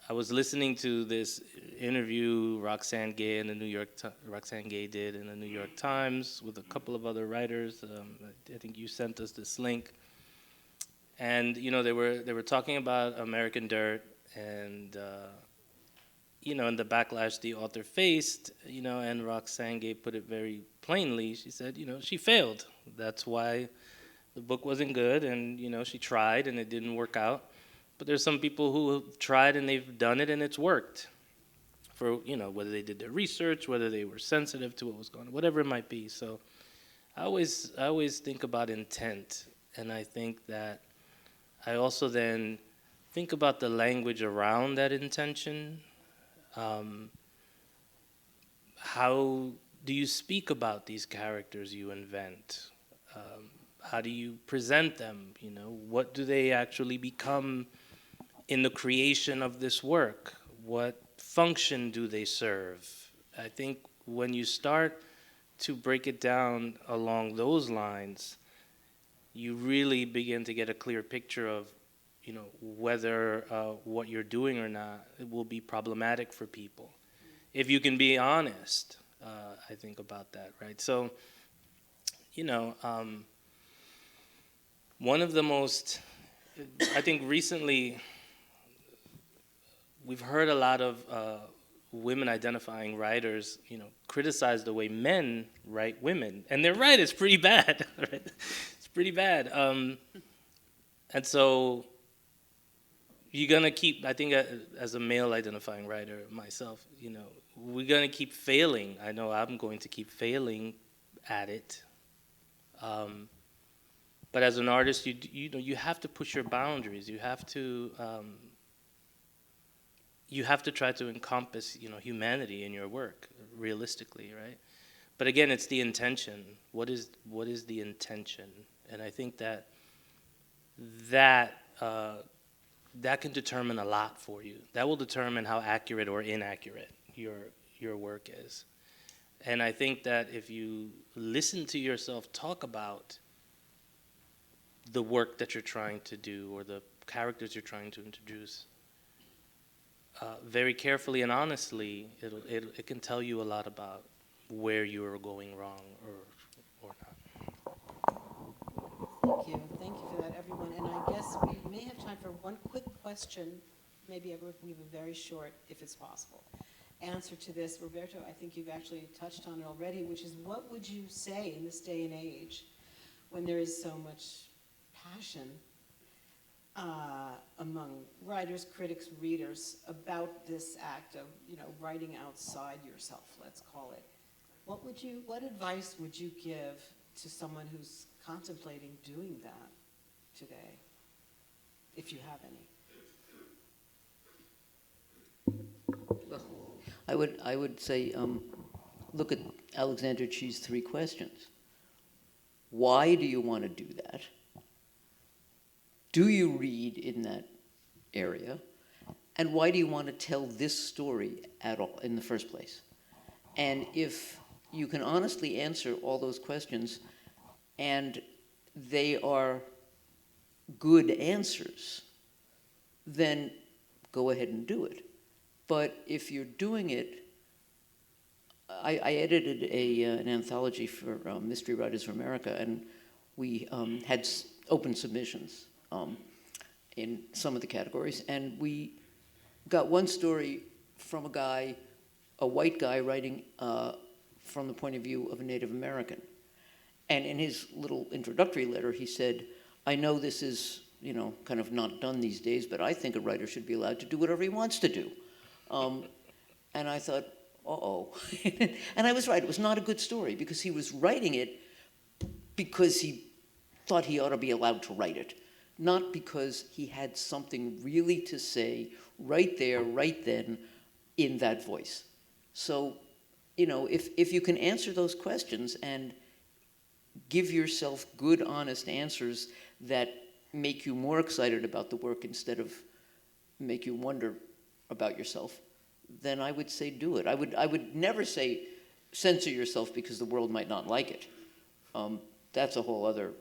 I was listening to this interview Roxane Gay did in the New York Times with a couple of other writers. I think you sent us this link, and they were talking about American Dirt and and the backlash the author faced. And Roxane Gay put it very plainly. She said, she failed. That's why the book wasn't good, and she tried and it didn't work out. But there's some people who have tried and they've done it and it's worked. For whether they did their research, whether they were sensitive to what was going on, whatever it might be. So I always think about intent, and I think that I also then think about the language around that intention. How do you speak about these characters you invent? How do you present them? What do they actually become in the creation of this work? What function do they serve? I think when you start to break it down along those lines, you really begin to get a clear picture of, whether what you're doing or not, it will be problematic for people. If you can be honest, I think about that, right? So, one of the most, I think recently, we've heard a lot of women identifying writers, criticize the way men write women. And they're right, it's pretty bad. Right? It's pretty bad. And so you're going to keep, I think as a male identifying writer myself, we're going to keep failing. I know I'm going to keep failing at it. But as an artist, you have to push your boundaries. You have to try to encompass, humanity in your work, realistically, right? But again, it's the intention. What is the intention? And I think that can determine a lot for you. That will determine how accurate or inaccurate your work is. And I think that if you listen to yourself talk about the work that you're trying to do or the characters you're trying to introduce, very carefully and honestly, it can tell you a lot about where you are going wrong or not. Thank you for that, everyone. And I guess we may have time for one quick question. Maybe we have a very short, if it's possible, answer to this. Roberto, I think you've actually touched on it already, which is, what would you say in this day and age when there is so much passion among writers, critics, readers about this act of, writing outside yourself, let's call it. What advice would you give to someone who's contemplating doing that today, if you have any? Well, I would say, look at Alexander Chi's 3 questions. Why do you want to do that? Do you read in that area? And why do you want to tell this story at all in the first place? And if you can honestly answer all those questions and they are good answers, then go ahead and do it. But if you're doing it I edited an anthology for Mystery Writers of America, and we had open submissions in some of the categories, and we got one story from a white guy writing from the point of view of a Native American. And in his little introductory letter, he said, I know this is, kind of not done these days, but I think a writer should be allowed to do whatever he wants to do. And I thought, uh-oh. And I was right, it was not a good story, because he was writing it because he thought he ought to be allowed to write it, not because he had something really to say right there, right then, in that voice. So, if you can answer those questions and give yourself good, honest answers that make you more excited about the work instead of make you wonder about yourself, then I would say do it. I would never say censor yourself because the world might not like it. That's a whole other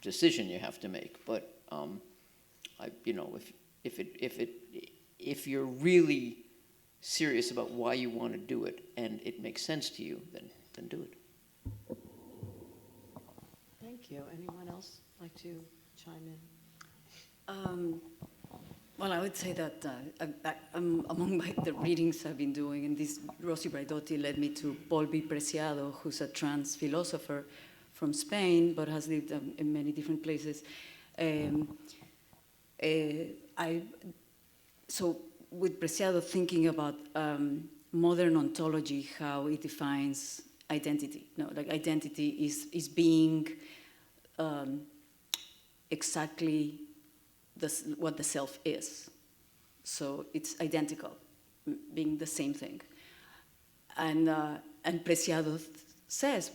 decision you have to make. But if you're really serious about why you want to do it and it makes sense to you, then do it. Thank you. Anyone else like to chime in? Well, I would say that among the readings I've been doing, and this Rosy Braidotti led me to Paul B. Preciado, who's a trans philosopher from Spain, but has lived in many different places. So with Preciado, thinking about modern ontology, how it defines identity. Like identity is being exactly what the self is. So it's identical, being the same thing. And Preciado says,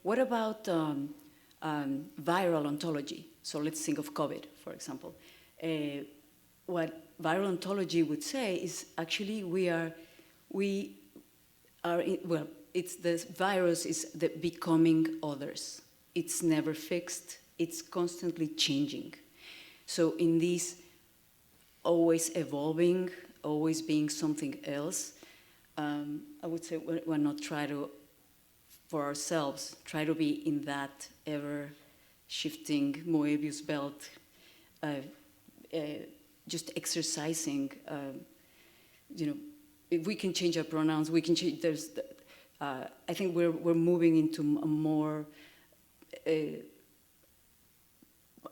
what about viral ontology? So let's think of COVID, for example. What viral ontology would say is actually it's the virus is the becoming others. It's never fixed. It's constantly changing. So in this always evolving, always being something else, I would say we're not trying to, for ourselves, try to be in that ever-shifting Moebius belt, just exercising, if we can change our pronouns, we can change, I think we're moving into a more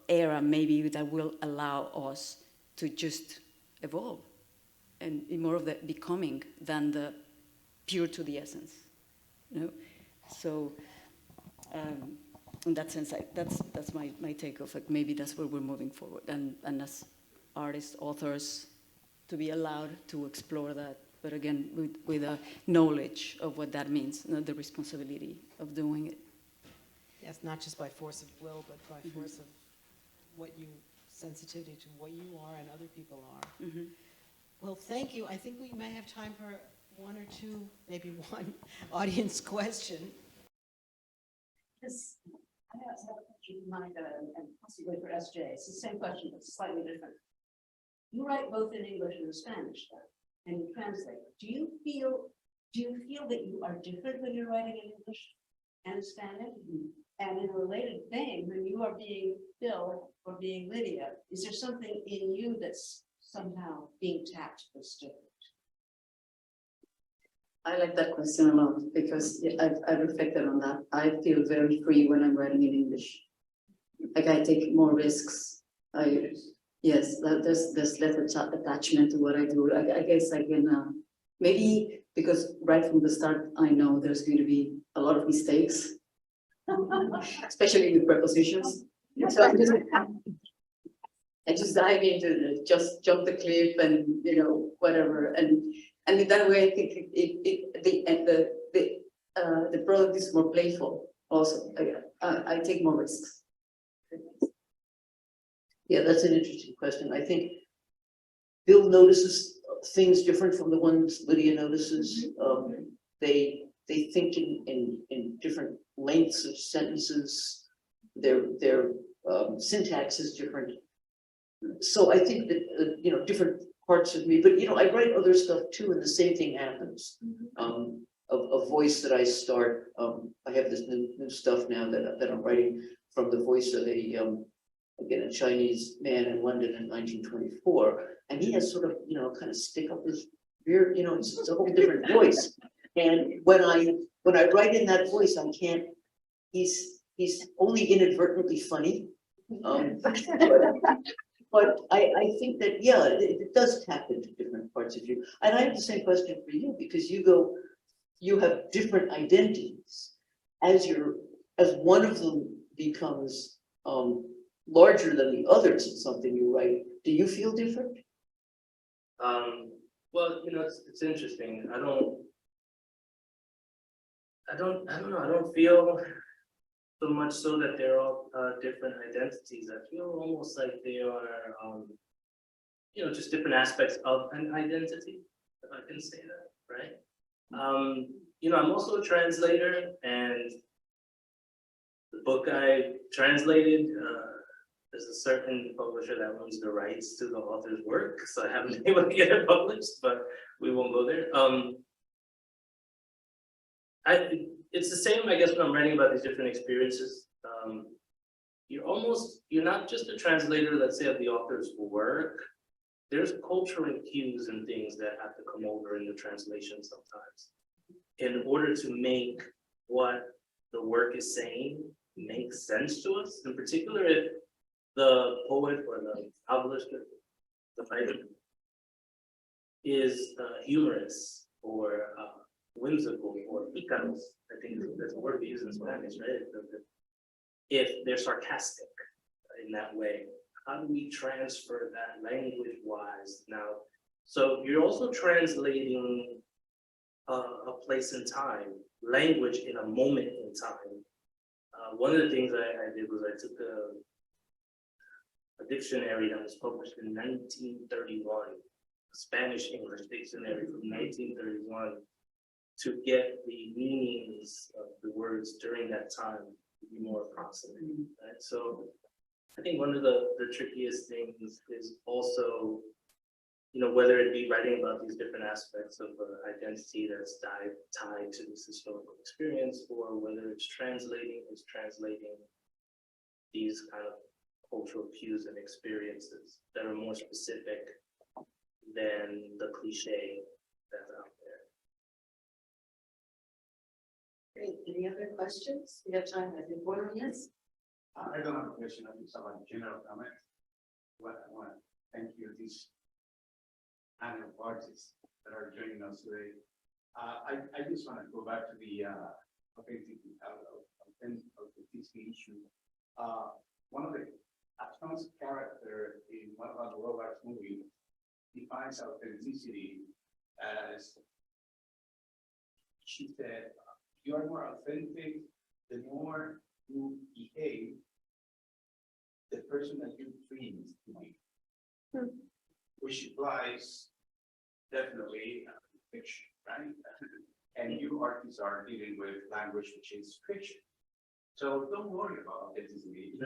era maybe that will allow us to just evolve and be more of the becoming than the pure to the essence. So in that sense, that's my take of it. Maybe that's where we're moving forward, and as artists, authors, to be allowed to explore that, but again, with a knowledge of what that means, not the responsibility of doing it. Yes, not just by force of will, but by force of sensitivity to what you are and other people are. Mm-hmm. Well, thank you. I think we may have time for one or two, maybe one audience question. Yes, I have a question in mind and possibly for SJ. It's the same question, but slightly different. You write both in English and in Spanish, and you translate. Do you feel that you are different when you're writing in English and Spanish? And in a related vein, when you are being Bill or being Lydia, is there something in you that's somehow being tapped that's different? I like that question a lot because I've reflected on that. I feel very free when I'm writing in English. Like I take more risks. There's less attachment to what I do. I guess I can, maybe because right from the start, I know there's going to be a lot of mistakes, especially with prepositions. So I just dive into it, just jump the cliff and, whatever. And in that way, I think the product is more playful also. I take more risks. Yeah, that's an interesting question. I think Bill notices things different from the ones Lydia notices. They think in different lengths of sentences. Their syntax is different. So I think that different parts of me. But I write other stuff too, and the same thing happens. a voice that I start. I have this new stuff now that I'm writing from the voice of again, a Chinese man in London in 1924, and he has sort of, kind of stick up his beard, it's a whole different voice. And when I write in that voice, I can't. He's only inadvertently funny. But I think that, yeah, it does tap into different parts of you. And I have the same question for you, because you have different identities. As one of them becomes larger than the others in something you write, do you feel different? Well, it's interesting. I don't know. I don't feel so much so that they're all different identities. I feel almost like they are, just different aspects of an identity, if I can say that, right? I'm also a translator, and the book I translated, there's a certain publisher that owns the rights to the author's work, so I haven't been able to get it published, but we won't go there. It's the same, I guess, when I'm writing about these different experiences. You're not just a translator, let's say, of the author's work. There's cultural cues and things that have to come over in the translation sometimes, in order to make what the work is saying make sense to us. In particular, if the poet or the novelist, the writer, is humorous or whimsical or picaros, I think that's a word we use in Spanish, right? If they're sarcastic in that way, how do we transfer that language-wise now? So you're also translating a place in time, language in a moment in time. One of the things I did was I took a dictionary that was published in 1931, a Spanish-English dictionary from 1931, to get the meanings of the words during that time to be more approximate, right? So I think one of the trickiest things is also, whether it be writing about these different aspects of identity that's tied to this historical experience, or whether it's translating these kind of cultural cues and experiences that are more specific than the cliche that's out there. Great. Any other questions? We have time. I think one or yes. I don't have a question. I just have a general comment. What I want to thank you, these panel of artists that are joining us today. I just want to go back to the authenticity issue. One of the Aton's character in one of the Robards movies defines authenticity as, she said, you are more authentic the more you behave the person that you dream to be. Which implies definitely fiction, right? And you artists are dealing with language which is fiction. So don't worry about authenticity.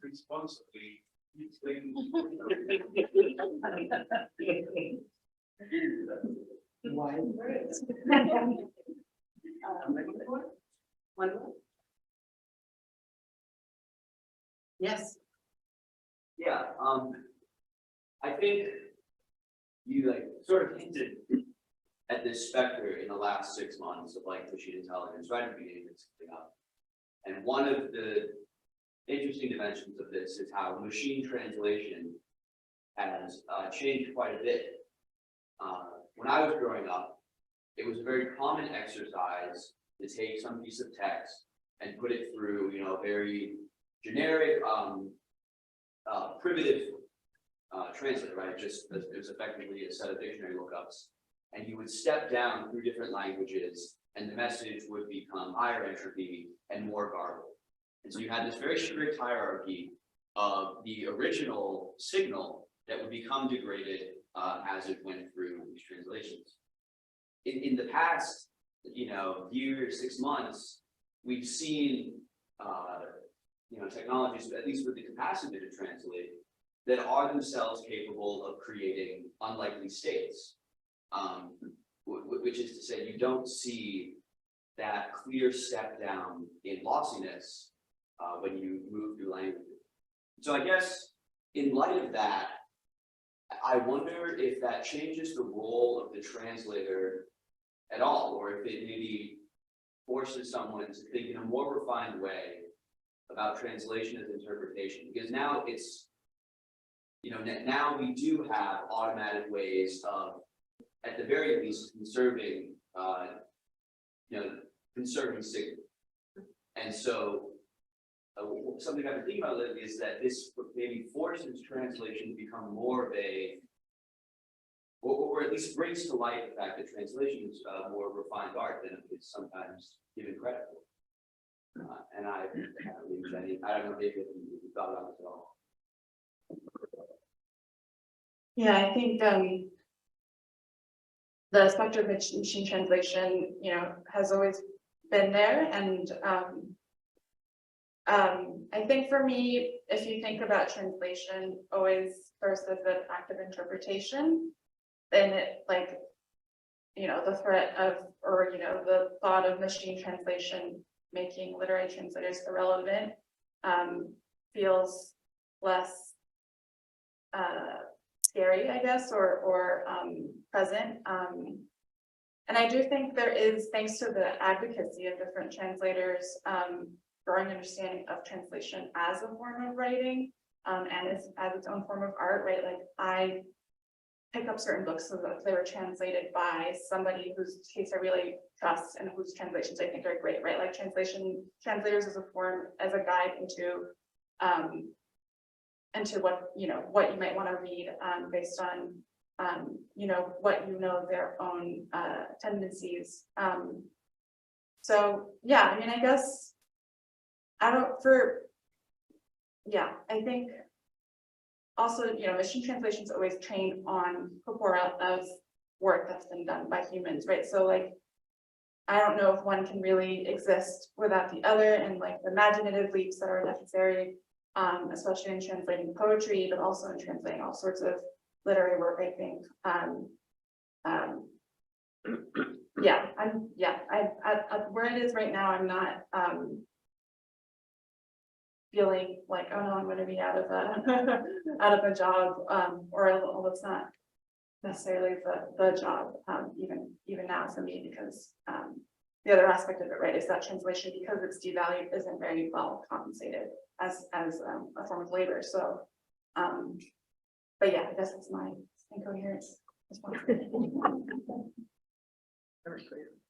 Responsibly. Wise words. One more? Yes. Yeah, I think you sort of hinted at this specter in the last 6 months of machine intelligence right at the beginning of something up. And one of the interesting dimensions of this is how machine translation has changed quite a bit. When I was growing up, it was a very common exercise to take some piece of text and put it through, a very generic, primitive translator, right? It was effectively a set of dictionary lookups, and you would step down through different languages, and the message would become higher entropy and more garbled. And so you had this very strict hierarchy of the original signal that would become degraded as it went through these translations. In the past, year, 6 months, we've seen technologies, at least with the capacity to translate, that are themselves capable of creating unlikely states. Which is to say, you don't see that clear step down in lossiness when you move through language. So I guess in light of that, I wonder if that changes the role of the translator at all, or if it maybe forces someone to think in a more refined way about translation as interpretation, because now it's, you know, now we do have automatic ways of, at the very least, conserving, conserving signal. And so, something I've been thinking about lately is that this maybe forces translation to become more of a, or at least brings to light the fact that translation is more refined art than it's sometimes given credit for. And I don't know if you thought about this at all. Yeah, I think the spectrum of machine translation, you know, has always been there, and I think for me, if you think about translation always first as an act of interpretation, then it, like, you know, the threat of, or, you know, the thought of machine translation making literary translators irrelevant feels less scary, I guess, or present. And I do think there is, thanks to the advocacy of different translators, growing understanding of translation as a form of writing, and as its own form of art, right? Like, I pick up certain books so that they were translated by somebody whose case I really trust and whose translations I think are great, right? Like translators as a form, as a guide into what, you know, what you might want to read based on, you know, what you know their own tendencies. So yeah, I mean, I guess I think also, you know, machine translation is always trained on corpora of work that's been done by humans, right? So like, I don't know if one can really exist without the other, and like the imaginative leaps that are necessary, especially in translating poetry, but also in translating all sorts of literary work, I think. Where it is right now, I'm not feeling like, oh no, I'm going to be out of a job, although it's not necessarily the job, even now for me, because the other aspect of it, right, is that translation, because it's devalued, isn't very well compensated as a form of labor. So, but yeah, I guess it's my incoherence response.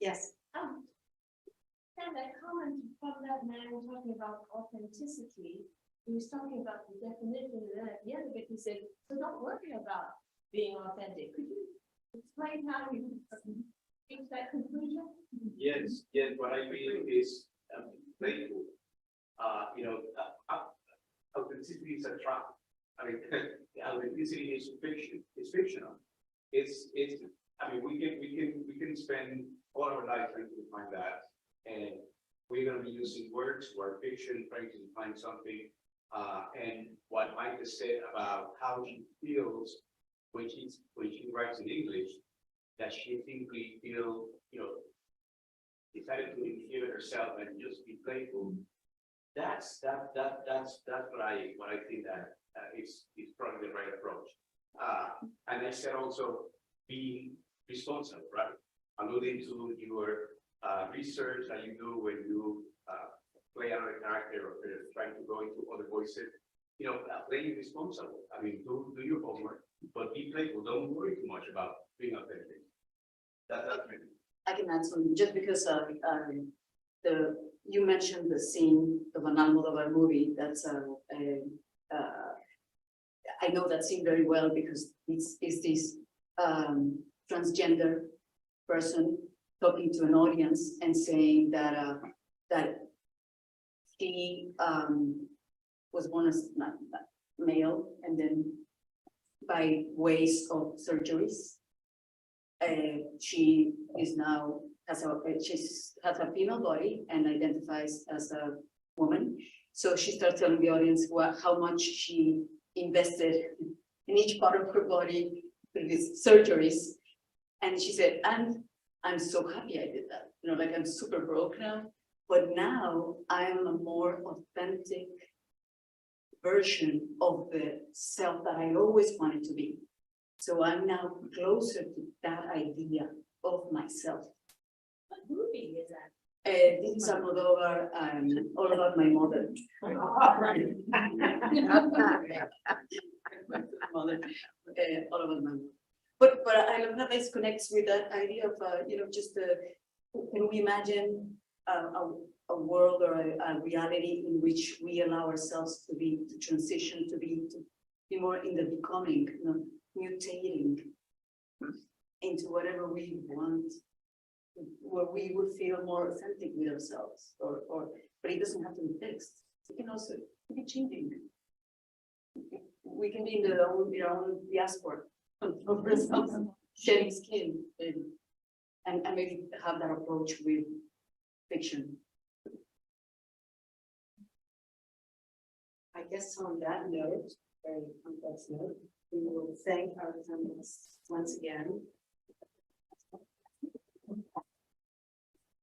Yes. And that comment from that man talking about authenticity, he was talking about the definition, and then at the end of it, he said, so don't worry about being authentic. Could you explain how you reach that conclusion? Yes, what I feel is playful. Authenticity is a trap. I mean, authenticity is fiction. It's fictional. I mean, we can spend all our life trying to find that, and we're going to be using words or fiction trying to find something. And what Mike has said about how she feels when she writes in English, that she simply decided to inhibit herself and just be playful. That's what I think that is probably the right approach. And I said also being responsible, right? Alluding to your research that you do when you play out a character or trying to go into other voices. Playing responsible. I mean, do your homework, but be playful. Don't worry too much about being authentic. That's really. I can add something, just because you mentioned the scene of an Almodovar movie. That's I know that scene very well, because it's this transgender person talking to an audience and saying that that he was born as not male, and then by ways of surgeries, she is now has a female body and identifies as a woman. So she starts telling the audience how much she invested in each part of her body with these surgeries. And she said, and I'm so happy I did that. You know, like I'm super broke now, but now I'm a more authentic version of the self that I always wanted to be. So I'm now closer to that idea of myself. What movie is that? This is Almodovar, all about my mother. Right. Mother, all about my mother. But I love how this connects with that idea of, just can we imagine a world or a reality in which we allow ourselves to transition, to be more in the becoming, mutating into whatever we want, where we would feel more authentic with ourselves, but it doesn't have to be fixed. It can also be changing. We can be in our own diaspora of ourselves, shedding skin, and maybe have that approach with fiction. I guess on that note, very complex note, we will thank our panelists once again